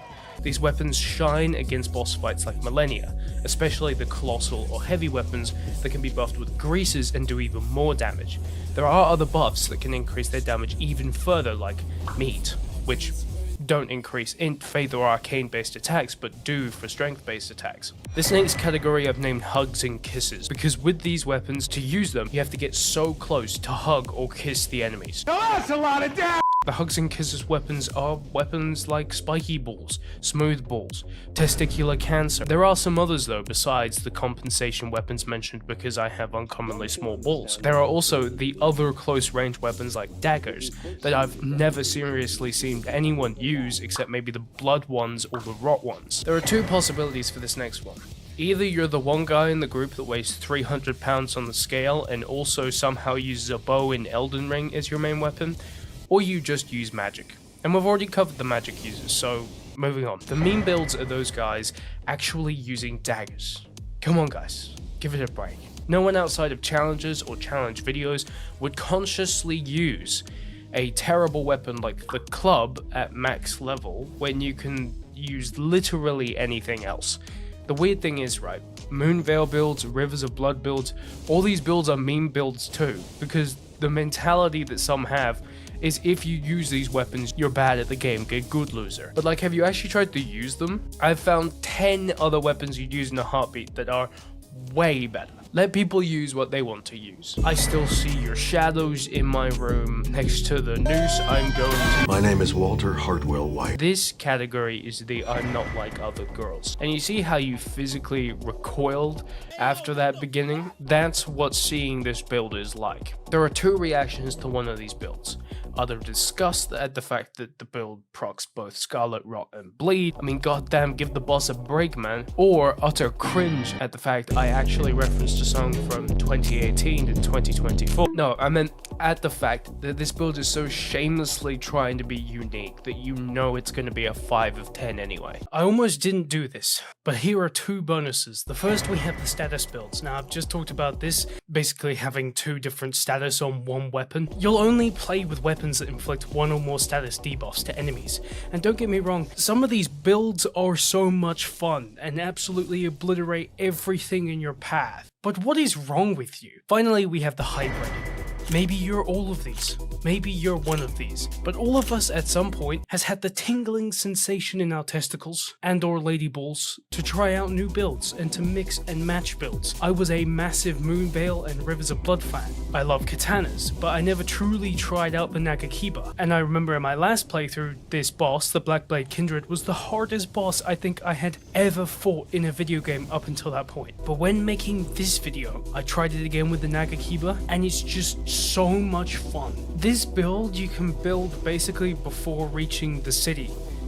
These weapons shine against boss fights like Millennia, especially the colossal or heavy weapons that can be buffed with greases and do even more damage. There are other buffs that can increase their damage even further, like Meat, which don't increase int, faith or arcane based attacks, but do for strength based attacks. This next category I've named Hugs and Kisses, because with these weapons, to use them, you have to get so close to hug or kiss the enemies. Now that's a lot of damage! The Hugs and Kisses weapons are weapons like Spiky Balls, Smooth Balls, Testicular Cancer. There are some others though besides the compensation weapons mentioned because I have uncommonly small balls. There are also the other close range weapons like daggers that I've never seriously seen anyone use except maybe the blood ones or the rot ones. There are 2 possibilities for this next one. Either you're the one guy in the group that weighs 300 pounds on the scale and also somehow uses a bow in Elden Ring as your main weapon, or you just use magic. And we've already covered the magic users, so moving on. The meme builds are those guys actually using daggers. Come on guys, give it a break. No one outside of challenges or challenge videos would consciously use a terrible weapon like the club at max level when you can use literally anything else. The weird thing is, Moonveil builds, Rivers of Blood builds, all these builds are meme builds too, because the mentality that some have is if you use these weapons, you're bad at the game, get good loser. But like, have you actually tried to use them? I've found 10 other weapons you'd use in a heartbeat that are way better. Let people use what they want to use. I still see your shadows in my room next to the noose I'm going to. My name is 𝗖𝗿𝘆𝗽𝗍𝗽. This category is the I'm not like other girls. And you see how you physically recoiled after that beginning? That's what seeing this build is like. There are two reactions to one of these builds. Either disgust at the fact that the build procs both Scarlet, Rot, and Bleed. I mean, goddamn, give the boss a break, man. Or utter cringe at the fact I actually referenced a song from 2018 to 2024. No, I meant at the fact that this build is so shamelessly trying to be unique that you know it's going to be a 5 of 10 anyway. I almost didn't do this, but here are two bonuses. The first, we have the status builds. Now, I've just talked about this, basically having two different status on one weapon. You'll only play with weapons that inflict one or more status debuffs to enemies. And don't get me wrong, some of these builds are so much fun and absolutely obliterate everything in your path. But what is wrong with you? Finally, we have the hybrid. Maybe you're all of these. Maybe you're one of these. But all of us at some point has had the tingling sensation in our testicles and or lady balls to try out new builds and to mix and match builds. I was a massive Moonveil and Rivers of Blood fan. I love katanas, but I never truly tried out the Nagakiba. And I remember in my last playthrough, this boss, the Blackblade Kindred, was the hardest boss I think I had ever fought in a video game up until that point. But when making this video, I tried it again with the Nagakiba, and it's just so much fun. This build you can build basically before reaching the city,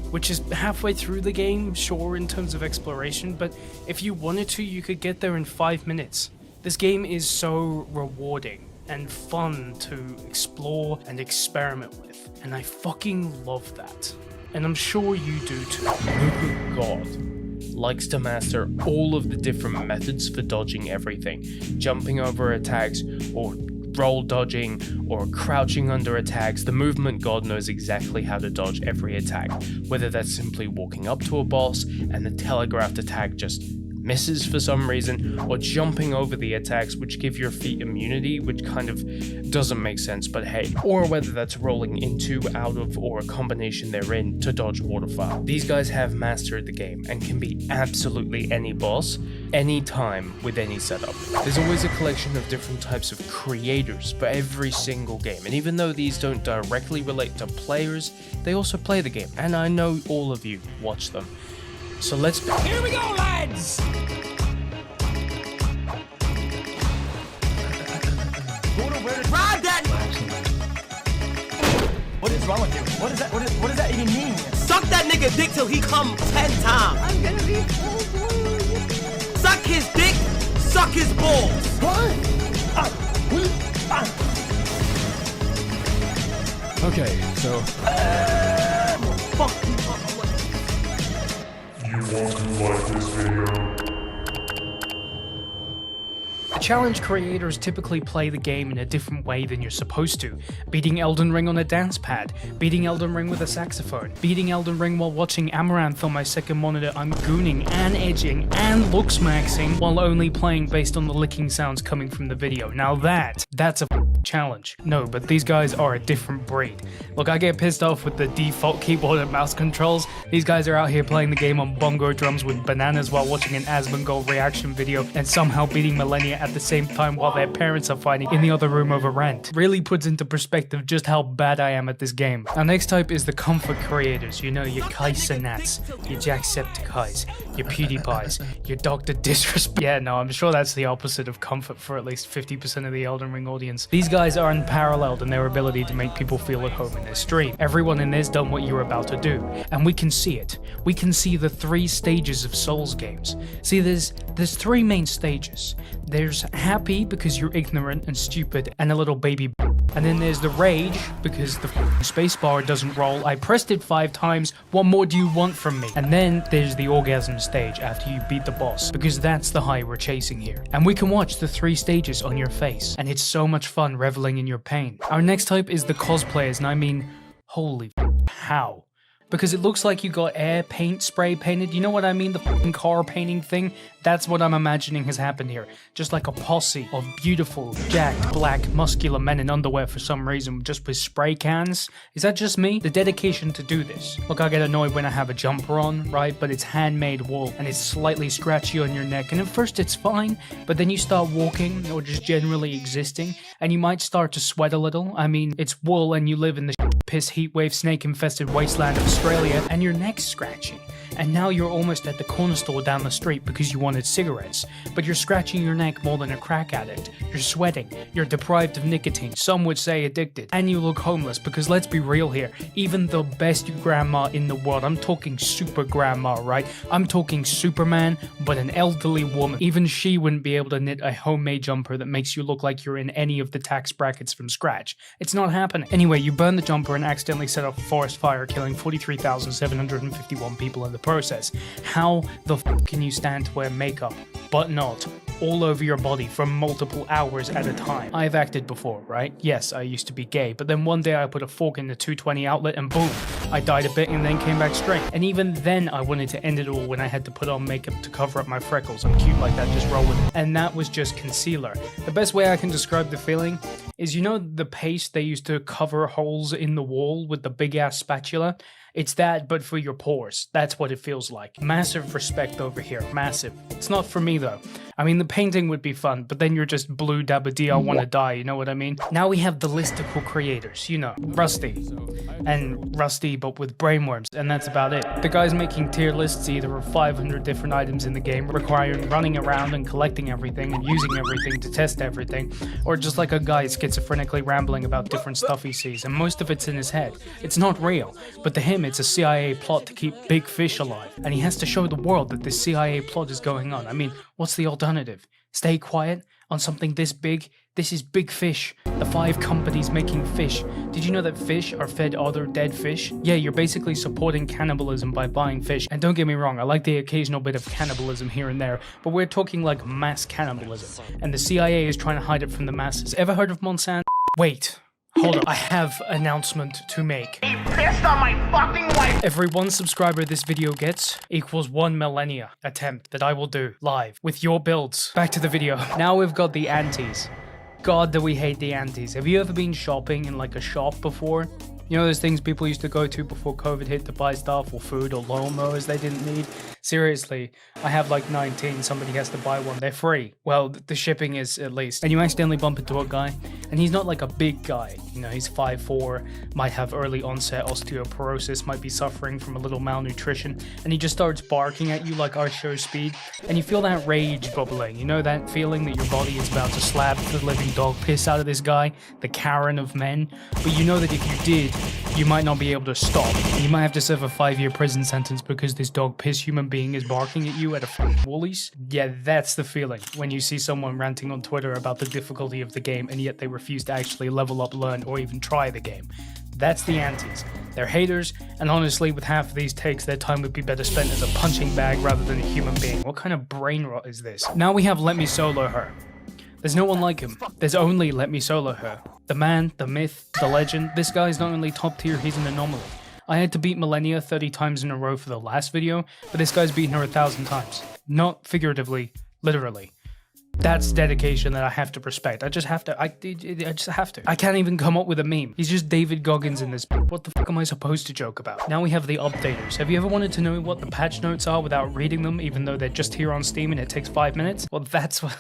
which is halfway through the game, sure, in terms of exploration, but if you wanted to, you could get there in 5 minutes. This game is so rewarding and fun to explore and experiment with, and I fucking love that. And I'm sure you do too. Noob God likes to master all of the different methods for dodging everything, jumping over attacks, or roll dodging, or crouching under attacks. The movement god knows exactly how to dodge every attack, whether that's simply walking up to a boss and the telegraphed attack just misses for some reason, or jumping over the attacks which give your feet immunity, which kind of doesn't make sense, but hey, or whether that's rolling into, out of, or a combination therein to dodge waterfowl. These guys have mastered the game and can be absolutely any boss, anytime, with any setup. There's always a collection of different types of creators for every single game, and even though these don't directly relate to players, they also play the game, and I know all of you watch them. So let's go. Here we go, lads! Ride that! What is wrong with you? What is that? What does that even mean? Suck that nigga dick till he come 10 times. I'm gonna be full blown. Suck his dick, suck his balls. Okay, so Fuck. you want to like this video? The challenge creators typically play the game in a different way than you're supposed to. Beating Elden Ring on a dance pad, beating Elden Ring with a saxophone, beating Elden Ring while watching Amaranth on my second monitor. I'm gooning and edging and looks maxing while only playing based on the licking sounds coming from the video. Now that's a challenge. No, but these guys are a different breed. Look, I get pissed off with the default keyboard and mouse controls. These guys are out here playing the game on bongo drums with bananas while watching an Asmongold reaction video and somehow beating Millennia at the same time while their parents are fighting in the other room over rent. Really puts into perspective just how bad I am at this game. Our next type is the comfort creators. You know, your Kaisonats, your Jacksepticeyes, your PewDiePies, your Dr. Disrespect. Yeah, no, I'm sure that's the opposite of comfort for at least 50% of the Elden Ring audience. These guys are unparalleled in their ability to make people feel at home in their stream. Everyone in there's done what you're about to do, and we can see it. We can see the 3 stages of Souls games. See, there's 3 main stages. There's happy because you're ignorant and stupid and a little baby. And then there's the rage because the spacebar doesn't roll. I pressed it 5 times. What more do you want from me? And then there's the orgasm stage after you beat the boss, because that's the high we're chasing here. And we can watch the 3 stages on your face, and it's so much fun reveling in your pain. Our next type is the cosplayers, and I mean, holy how? because it looks like you got air paint spray painted. You know what I mean? The fucking car painting thing. That's what I'm imagining has happened here. Just like a posse of beautiful, jacked, black, muscular men in underwear for some reason, just with spray cans. Is that just me? The dedication to do this. Look, I get annoyed when I have a jumper on, right? But it's handmade wool and it's slightly scratchy on your neck. And at first it's fine, but then you start walking or just generally existing and you might start to sweat a little. I mean, it's wool and you live in the piss heatwave snake infested wasteland of Australia and your neck's scratchy. And now you're almost at the corner store down the street because you wanted cigarettes, but you're scratching your neck more than a crack addict. You're sweating, you're deprived of nicotine, some would say addicted, and you look homeless because let's be real here, even the best grandma in the world, I'm talking super grandma, right? I'm talking Superman, but an elderly woman. Even she wouldn't be able to knit a homemade jumper that makes you look like you're in any of the tax brackets from scratch. It's not happening. Anyway, you burn the jumper and accidentally set off a forest fire, killing 43,751 people in the process. How the f can you stand to wear makeup, but not all over your body for multiple hours at a time? I've acted before, right? Yes, I used to be gay, but then one day I put a fork in the 220 outlet and boom, I died a bit and then came back straight. And even then I wanted to end it all when I had to put on makeup to cover up my freckles. I'm cute like that, just roll with it. And that was just concealer. The best way I can describe the feeling is, you know the paste they used to cover holes in the wall with the big ass spatula? It's that, but for your pores. That's what it feels like. Massive respect over here, massive. It's not for me though. I mean, the painting would be fun, but then you're just blue dabba dee, I wanna die, you know what I mean? Now we have the listicle creators, you know, Rusty. And Rusty, but with brainworms, and that's about it. The guy's making tier lists either of 500 different items in the game, requiring running around and collecting everything and using everything to test everything, or just like a guy schizophrenically rambling about different stuff he sees, and most of it's in his head. It's not real, but to him it's a CIA plot to keep big fish alive, and he has to show the world that this CIA plot is going on. I mean, what's the alternative? Stay quiet on something this big? This is big fish. The 5 companies making fish. Did you know that fish are fed other dead fish? Yeah, you're basically supporting cannibalism by buying fish. And don't get me wrong, I like the occasional bit of cannibalism here and there, but we're talking like mass cannibalism. And the CIA is trying to hide it from the masses. Ever heard of Monsanto? Wait. Hold up, I have an announcement to make. He pissed on my fucking wife! Every 1 subscriber this video gets equals 1 millennia attempt that I will do live with your builds. Back to the video. Now we've got the antes. God, do we hate the antes. Have you ever been shopping in like a shop before? You know those things people used to go to before COVID hit to buy stuff or food or lawnmowers they didn't need? Seriously, I have like 19, somebody has to buy one, they're free. Well, the shipping is at least. And you accidentally bump into a guy, and he's not like a big guy. You know, he's 5'4", might have early onset osteoporosis, might be suffering from a little malnutrition, and he just starts barking at you like I show speed, and you feel that rage bubbling. You know that feeling that your body is about to slap the living dog piss out of this guy, the Karen of men? But you know that if you did, you might not be able to stop. You might have to serve a 5-year prison sentence because this dog piss human being is barking at you at a Woolies. Yeah, that's the feeling when you see someone ranting on Twitter about the difficulty of the game and yet they refuse to actually level up, learn, or even try the game. That's the antis. They're haters, and honestly, with half of these takes, their time would be better spent as a punching bag rather than a human being. What kind of brain rot is this? Now we have Let Me Solo Her. There's no one like him. There's only Let Me Solo Her. The man, the myth, the legend. This guy's not only top tier, he's an anomaly. I had to beat Millennia 30 times in a row for the last video, but this guy's beaten her 1,000 times. Not figuratively, literally. That's dedication that I have to respect. I just have to. I just have to. I can't even come up with a meme. He's just David Goggins in this. What the fuck am I supposed to joke about? Now we have the updaters. Have you ever wanted to know what the patch notes are without reading them, even though they're just here on Steam and it takes 5 minutes? Well, that's what...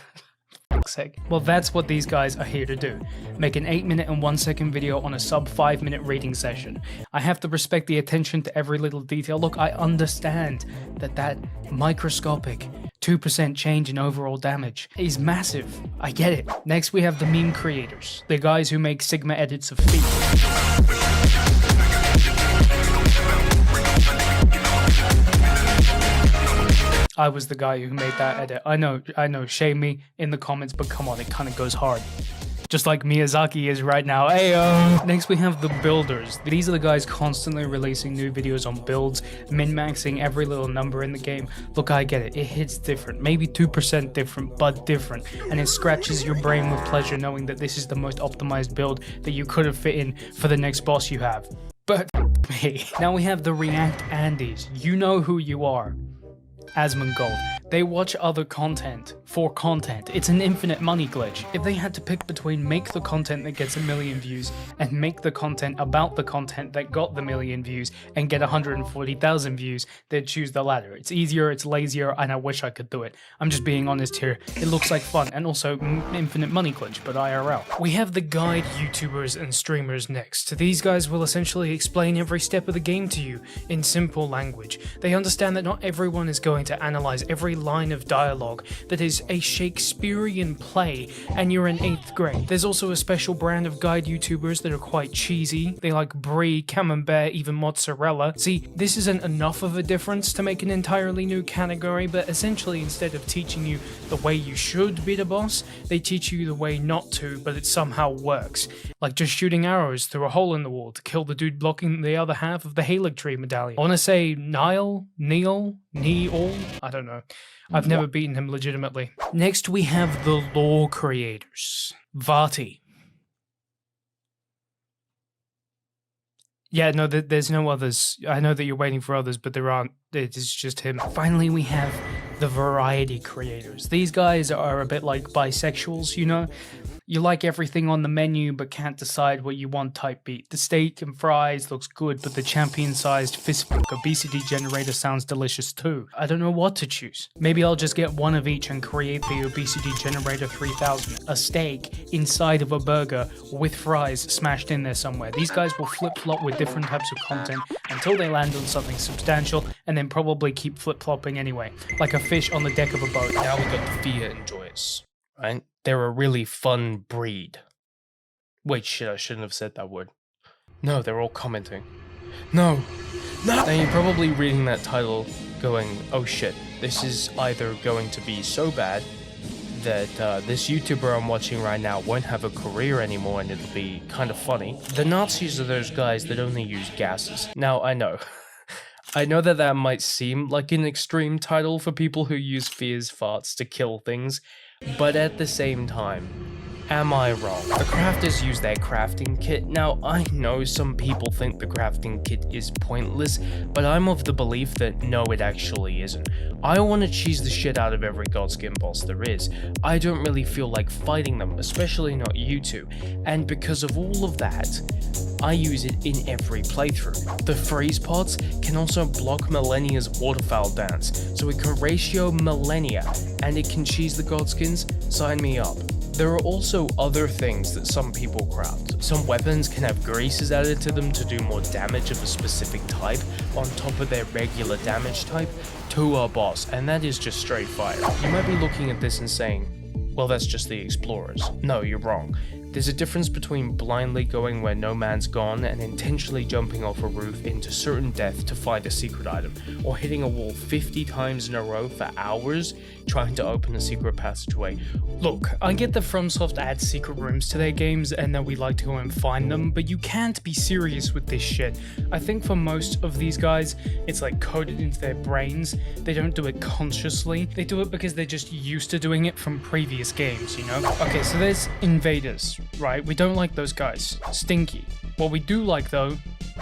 Well, that's what these guys are here to do. Make an 8-minute and 1-second video on a sub 5-minute reading session. I have to respect the attention to every little detail. Look, I understand that microscopic 2% change in overall damage is massive. I get it. Next, we have the meme creators, the guys who make Sigma edits of feet. I was the guy who made that edit. I know, shame me in the comments, but come on, it kind of goes hard. Just like Miyazaki is right now. Ayo! Next we have the builders. These are the guys constantly releasing new videos on builds, min-maxing every little number in the game. Look, I get it. It hits different. Maybe 2% different, but different. And it scratches your brain with pleasure knowing that this is the most optimized build that you could have fit in for the next boss you have. But me. Now we have the React Andes. You know who you are. 𝗿𝗍𝘆𝗽𝗀𝗀. They watch other content for content. It's an infinite money glitch. If they had to pick between make the content that gets 1 million views and make the content about the content that got the 1 million views and get 140,000 views, they'd choose the latter. It's easier, it's lazier, and I wish I could do it. I'm just being honest here. It looks like fun and also infinite money glitch, but IRL. We have the guide YouTubers and streamers next. These guys will essentially explain every step of the game to you in simple language. They understand that not everyone is going to analyze every line of dialogue that is a Shakespearean play and you're in 8th grade. There's also a special brand of guide YouTubers that are quite cheesy. They like brie, camembert, even mozzarella. See, this isn't enough of a difference to make an entirely new category, but essentially instead of teaching you the way you should beat a boss, they teach you the way not to, but it somehow works. Like just shooting arrows through a hole in the wall to kill the dude blocking the other half of the Haligtree medallion. I want to say Neil, I don't know. I've never beaten him legitimately. Next we have the lore creators. 𝗿𝗍𝘆𝗽𝗀𝗀𝗀. Yeah, no, there's no others. I know that you're waiting for others, but there aren't. It's just him. Finally, we have the variety creators. These guys are a bit like bisexuals, you know? You like everything on the menu but can't decide what you want type beat. The steak and fries looks good, but the champion-sized fistbook obesity generator sounds delicious too. I don't know what to choose. Maybe I'll just get one of each and create the obesity generator 3000. A steak inside of a burger with fries smashed in there somewhere. These guys will flip-flop with different types of content until they land on something substantial and then probably keep flip-flopping anyway. Like a fish on the deck of a boat. Now we got the Fia Enjoyers, right? They're a really fun breed. Wait, shit, I shouldn't have said that word. No, they're all commenting. No! Now you're probably reading that title going, oh shit, this is either going to be so bad that this YouTuber I'm watching right now won't have a career anymore and it'll be kind of funny. The Nazis are those guys that only use gases. Now, I know. I know that that might seem like an extreme title for people who use Fia's farts to kill things, but at the same time, am I wrong? The crafters use their crafting kit. Now, I know some people think the crafting kit is pointless, but I'm of the belief that no, it actually isn't. I want to cheese the shit out of every godskin boss there is. I don't really feel like fighting them, especially not you two, and because of all of that, I use it in every playthrough. The freeze pots can also block Millennia's waterfowl dance, so it can ratio Millennia, and it can cheese the godskins. Sign me up. There are also other things that some people craft. Some weapons can have greases added to them to do more damage of a specific type on top of their regular damage type to a boss, and that is just straight fire. You might be looking at this and saying, well, that's just the explorers. No, you're wrong. There's a difference between blindly going where no man's gone and intentionally jumping off a roof into certain death to find a secret item, or hitting a wall 50 times in a row for hours trying to open a secret passageway. Look, I get that FromSoft adds secret rooms to their games and that we like to go and find them, but you can't be serious with this shit. I think for most of these guys, it's like coded into their brains. They don't do it consciously. They do it because they're just used to doing it from previous games, you know? Okay, so there's invaders, right? We don't like those guys. Stinky. What we do like though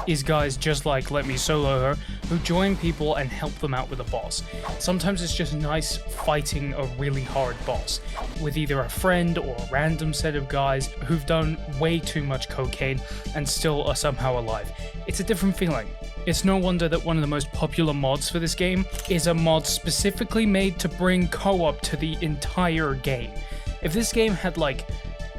is guys just like Let Me Solo Her who join people and help them out with a boss. Sometimes it's just nice fighting a really hard boss with either a friend or a random set of guys who've done way too much cocaine and still are somehow alive. It's a different feeling. It's no wonder that one of the most popular mods for this game is a mod specifically made to bring co-op to the entire game. If this game had like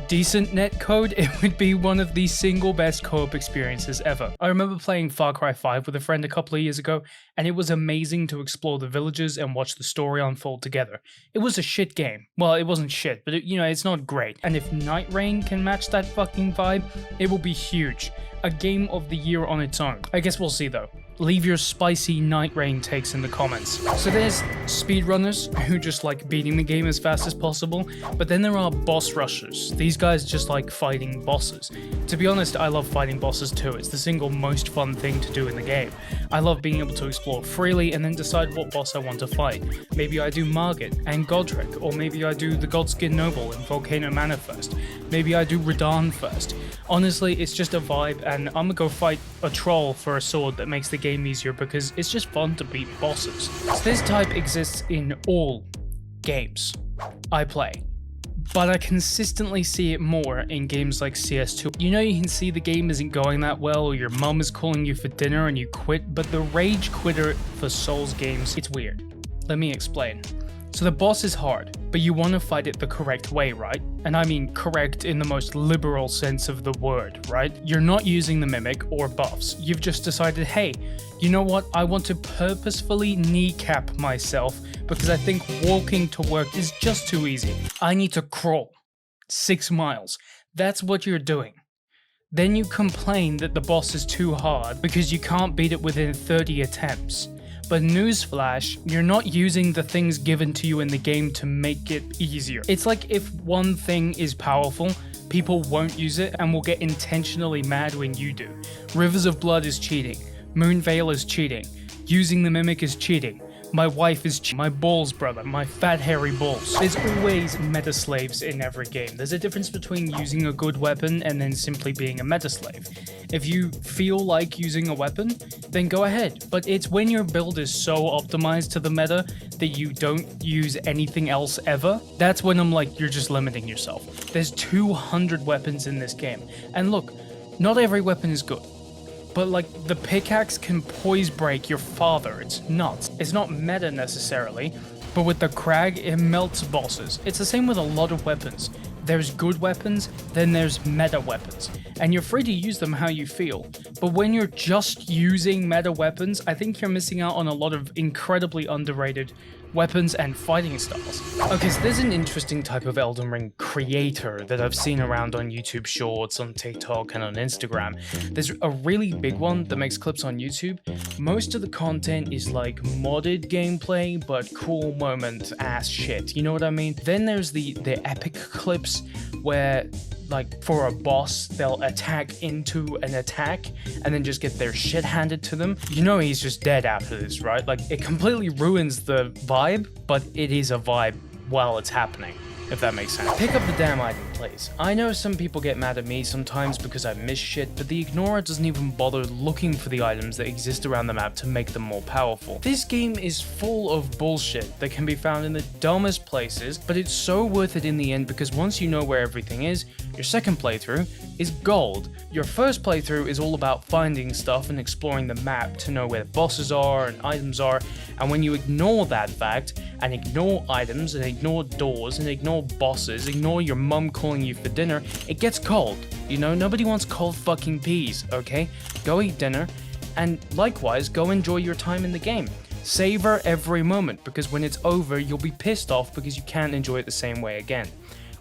decent netcode, it would be one of the single best co-op experiences ever. I remember playing Far Cry 5 with a friend a couple of years ago, and it was amazing to explore the villages and watch the story unfold together. It was a shit game. Well, it wasn't shit, but it's not great. And if Night Rain can match that fucking vibe, it will be huge. A game of the year on its own. I guess we'll see though. leave your spicy night rain takes in the comments. So there's speedrunners who just like beating the game as fast as possible, but then there are boss rushers. These guys just like fighting bosses. To be honest, I love fighting bosses too. It's the single most fun thing to do in the game. I love being able to explore freely and then decide what boss I want to fight. Maybe I do Margit and Godric, or maybe I do the Godskin Noble and Volcano Manor first. Maybe I do Radahn first. Honestly, it's just a vibe, and I'm gonna go fight a troll for a sword that makes the game easier because it's just fun to beat bosses. So this type exists in all games I play, but I consistently see it more in games like CS2. You know, you can see the game isn't going that well, or your mum is calling you for dinner and you quit, but the rage quitter for Souls games, it's weird. Let me explain. So the boss is hard, but you want to fight it the correct way, right? And I mean correct in the most liberal sense of the word, right? You're not using the mimic or buffs. You've just decided, hey, you know what? I want to purposefully kneecap myself because I think walking to work is just too easy. I need to crawl 6 miles. That's what you're doing. Then you complain that the boss is too hard because you can't beat it within 30 attempts. But newsflash, you're not using the things given to you in the game to make it easier. It's like if one thing is powerful, people won't use it and will get intentionally mad when you do. Rivers of Blood is cheating. Moonveil is cheating. Using the Mimic is cheating. My wife is my balls, brother, my fat hairy balls. There's always meta slaves in every game. There's a difference between using a good weapon and then simply being a meta slave. If you feel like using a weapon, then go ahead. But it's when your build is so optimized to the meta that you don't use anything else ever, that's when I'm like, you're just limiting yourself. There's 200 weapons in this game. And look, not every weapon is good. But like, the pickaxe can poise break your father. It's nuts. It's not meta necessarily, but with the crag, it melts bosses. It's the same with a lot of weapons. There's good weapons, then there's meta weapons, and you're free to use them how you feel. But when you're just using meta weapons, I think you're missing out on a lot of incredibly underrated weapons and fighting styles. Okay, so there's an interesting type of Elden Ring creator that I've seen around on YouTube Shorts, on TikTok, and on Instagram. There's a really big one that makes clips on YouTube. Most of the content is like modded gameplay, but cool moment ass shit. You know what I mean? Then there's the epic clips where, like, for a boss, they'll attack into an attack and then just get their shit handed to them. You know he's just dead after this, right? Like, it completely ruins the vibe, but it is a vibe while it's happening, if that makes sense. Pick up the damn item, please. I know some people get mad at me sometimes because I miss shit, but the ignorer doesn't even bother looking for the items that exist around the map to make them more powerful. This game is full of bullshit that can be found in the dumbest places, but it's so worth it in the end because once you know where everything is, your second playthrough is gold. Your first playthrough is all about finding stuff and exploring the map to know where the bosses are and items are, and when you ignore that fact, and ignore items, and ignore doors, and ignore bosses, ignore your mum calling you for dinner, it gets cold. You know, nobody wants cold fucking peas, okay? Go eat dinner, and likewise, go enjoy your time in the game. Savor every moment, because when it's over, you'll be pissed off because you can't enjoy it the same way again.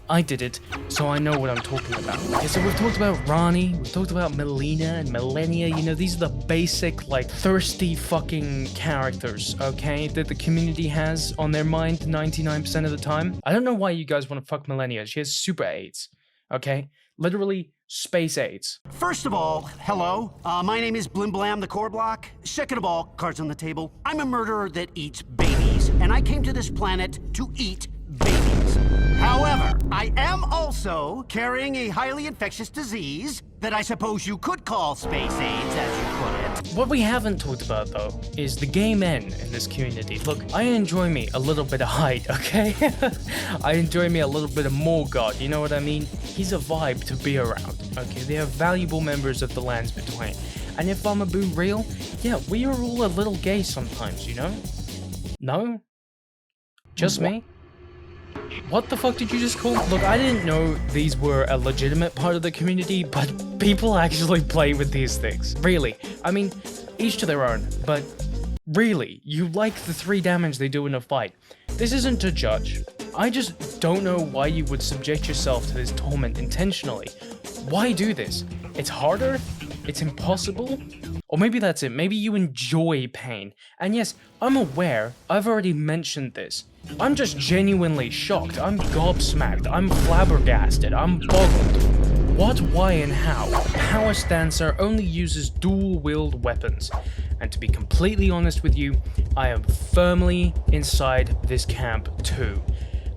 I did it, so I know what I'm talking about. Okay, so we've talked about Ronnie, we've talked about Melina and Millennia, you know, these are the basic, like, thirsty fucking characters, okay, that the community has on their mind 99% of the time. I don't know why you guys want to fuck Millennia, she has super AIDS, okay? Literally, space AIDS. First of all, hello. My name is Blim Blam the Core Block. Second of all, cards on the table. I'm a murderer that eats babies, and I came to this planet to eat babies. However, I am also carrying a highly infectious disease that I suppose you could call space AIDS, as you put it. What we haven't talked about, though, is the game end in this community. Look, I enjoy me a little bit of Hyde, okay? I enjoy me a little bit of Morgod, you know what I mean? He's a vibe to be around, okay? They are valuable members of the Lands Between. And if I'm a boo real, yeah, we are all a little gay sometimes, you know? No? Just me? What the fuck did you just call? Look, I didn't know these were a legitimate part of the community, but people actually play with these things. Really. I mean, each to their own, but really, you like the 3 damage they do in a fight. This isn't to judge. I just don't know why you would subject yourself to this torment intentionally. Why do this? It's harder? It's impossible? Or maybe that's it, maybe you enjoy pain. And yes, I'm aware, I've already mentioned this. I'm just genuinely shocked, I'm gobsmacked, I'm flabbergasted, I'm boggled. What, why, and how? Power Stancer only uses dual-wield weapons. And to be completely honest with you, I am firmly inside this camp too.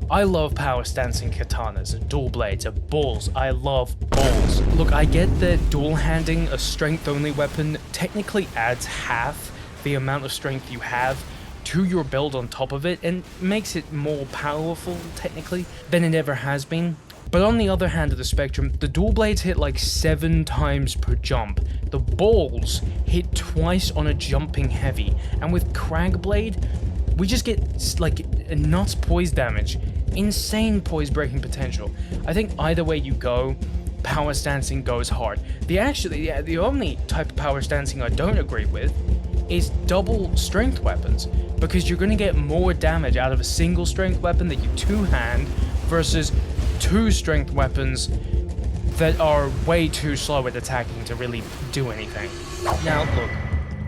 I love power stancing katanas and dual blades and balls. I love balls. Look, I get that dual handing a strength only weapon technically adds half the amount of strength you have to your build on top of it and makes it more powerful technically than it ever has been. But on the other hand of the spectrum, the dual blades hit like 7 times per jump. The balls hit twice on a jumping heavy. And with Cragblade, we just get like nuts poise damage, insane poise breaking potential. I think either way you go, power stancing goes hard. The only type of power stancing I don't agree with is double strength weapons, because you're going to get more damage out of a single strength weapon that you two-hand versus 2 strength weapons that are way too slow at attacking to really do anything. Now look,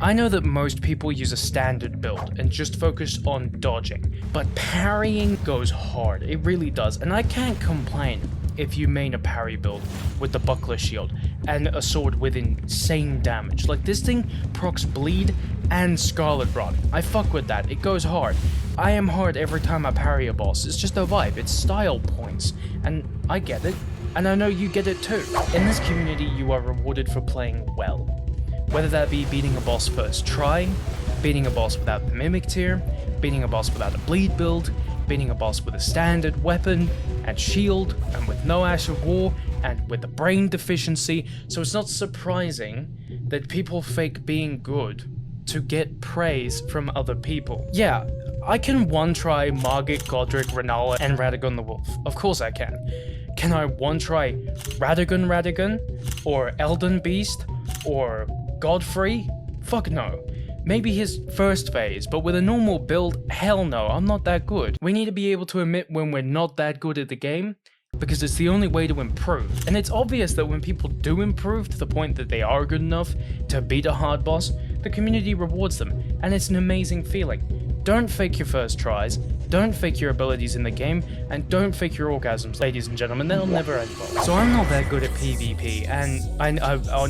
I know that most people use a standard build and just focus on dodging, but parrying goes hard, it really does, and I can't complain if you main a parry build with the buckler shield and a sword with insane damage. Like, this thing procs bleed and Scarlet Rot. I fuck with that, it goes hard. I am hard every time I parry a boss, it's just a vibe, it's style points, and I get it, and I know you get it too. In this community, you are rewarded for playing well. Whether that be beating a boss first try, beating a boss without the mimic tier, beating a boss without a bleed build, beating a boss with a standard weapon and shield, and with no Ash of War, and with a brain deficiency, so it's not surprising that people fake being good to get praise from other people. Yeah, I can one-try Margit, Godric, Renala, and Radagon the Wolf. Of course I can. Can I one-try Radagon? Or Elden Beast? Or Godfrey? Fuck no. Maybe his first phase, but with a normal build, hell no, I'm not that good. We need to be able to admit when we're not that good at the game, because it's the only way to improve. And it's obvious that when people do improve to the point that they are good enough to beat a hard boss, the community rewards them, and it's an amazing feeling. Don't fake your first tries, don't fake your abilities in the game, and don't fake your orgasms, ladies and gentlemen, they'll never end well. So I'm not that good at PvP, and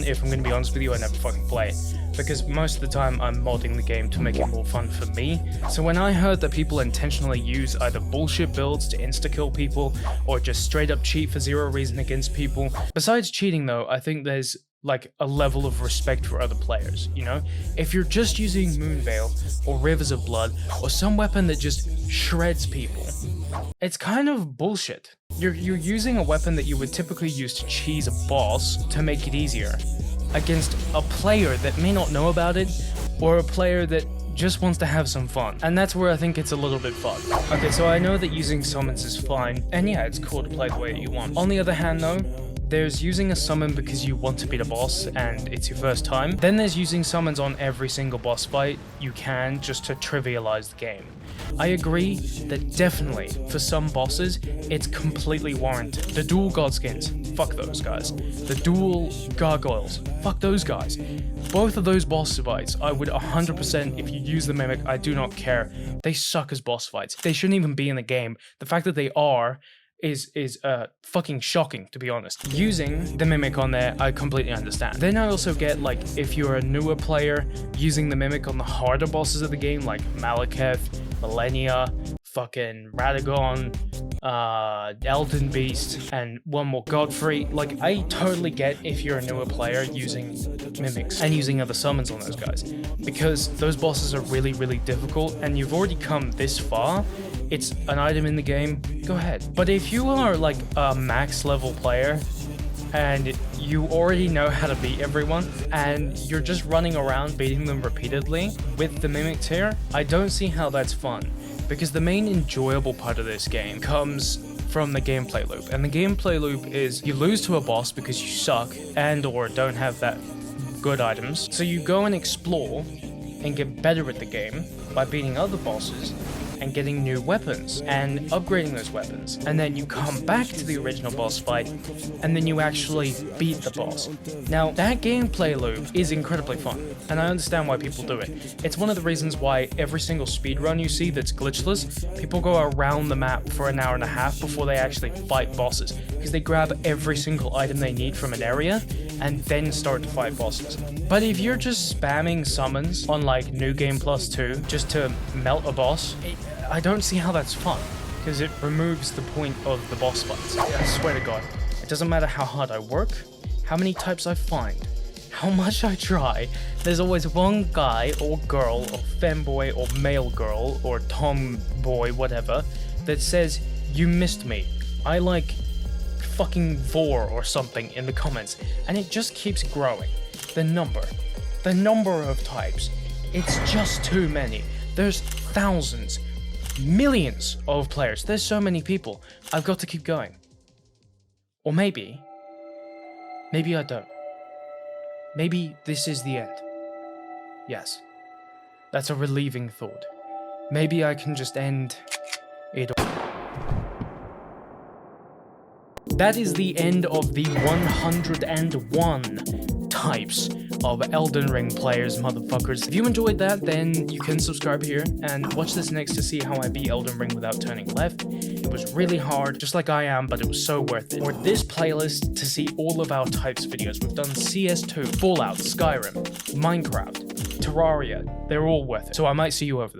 if I'm gonna be honest with you, I never fucking play it, because most of the time I'm modding the game to make it more fun for me. So when I heard that people intentionally use either bullshit builds to insta-kill people, or just straight up cheat for zero reason against people, besides cheating though, I think there's like a level of respect for other players, you know? If you're just using Moonveil, or Rivers of Blood, or some weapon that just shreds people, it's kind of bullshit. You're using a weapon that you would typically use to cheese a boss to make it easier, against a player that may not know about it, or a player that just wants to have some fun. And that's where I think it's a little bit fun. Okay, so I know that using summons is fine, and yeah, it's cool to play the way you want. On the other hand though, there's using a summon because you want to beat a boss and it's your first time. Then there's using summons on every single boss fight you can just to trivialize the game. I agree that definitely, for some bosses, it's completely warranted. The dual Godskins, fuck those guys. The dual Gargoyles, fuck those guys. Both of those boss fights, I would 100%, if you use the Mimic, I do not care. They suck as boss fights. They shouldn't even be in the game. The fact that they are is fucking shocking, to be honest. Using the Mimic on there, I completely understand. Then I also get, like, if you're a newer player, using the Mimic on the harder bosses of the game, like Malekith, Millennia, fucking Radagon, Elden Beast, and one more, Godfrey. Like, I totally get if you're a newer player using Mimics and using other summons on those guys, because those bosses are really, really difficult, and you've already come this far. It's an item in the game, go ahead. But if you are like a max level player and you already know how to beat everyone and you're just running around beating them repeatedly with the Mimic tier, I don't see how that's fun, because the main enjoyable part of this game comes from the gameplay loop. And the gameplay loop is you lose to a boss because you suck and or don't have that good items. So you go and explore and get better at the game by beating other bosses. and getting new weapons and upgrading those weapons. And then you come back to the original boss fight and then you actually beat the boss. Now, that gameplay loop is incredibly fun, and I understand why people do it. It's one of the reasons why every single speedrun you see that's glitchless, people go around the map for an hour and a half before they actually fight bosses, because they grab every single item they need from an area and then start to fight bosses. But if you're just spamming summons on like New Game Plus 2 just to melt a boss, I don't see how that's fun, because it removes the point of the boss fights. I swear to God, it doesn't matter how hard I work, how many types I find, how much I try, there's always one guy or girl or femboy or male girl or tomboy, whatever, that says, "You missed me. I like fucking vor or something" in the comments, and it just keeps growing. The number of types, it's just too many. There's thousands, millions of players. There's so many people. I've got to keep going. Or maybe I don't. Maybe this is the end. Yes, that's a relieving thought. Maybe I can just end it all. That is the end of the 101 types of Elden Ring players, motherfuckers. If you enjoyed that, then you can subscribe here and watch this next to see how I beat Elden Ring without turning left. It was really hard, just like I am, but it was so worth it. Or this playlist to see all of our types videos. We've done CS2, Fallout, Skyrim, Minecraft, Terraria. They're all worth it. So I might see you over there.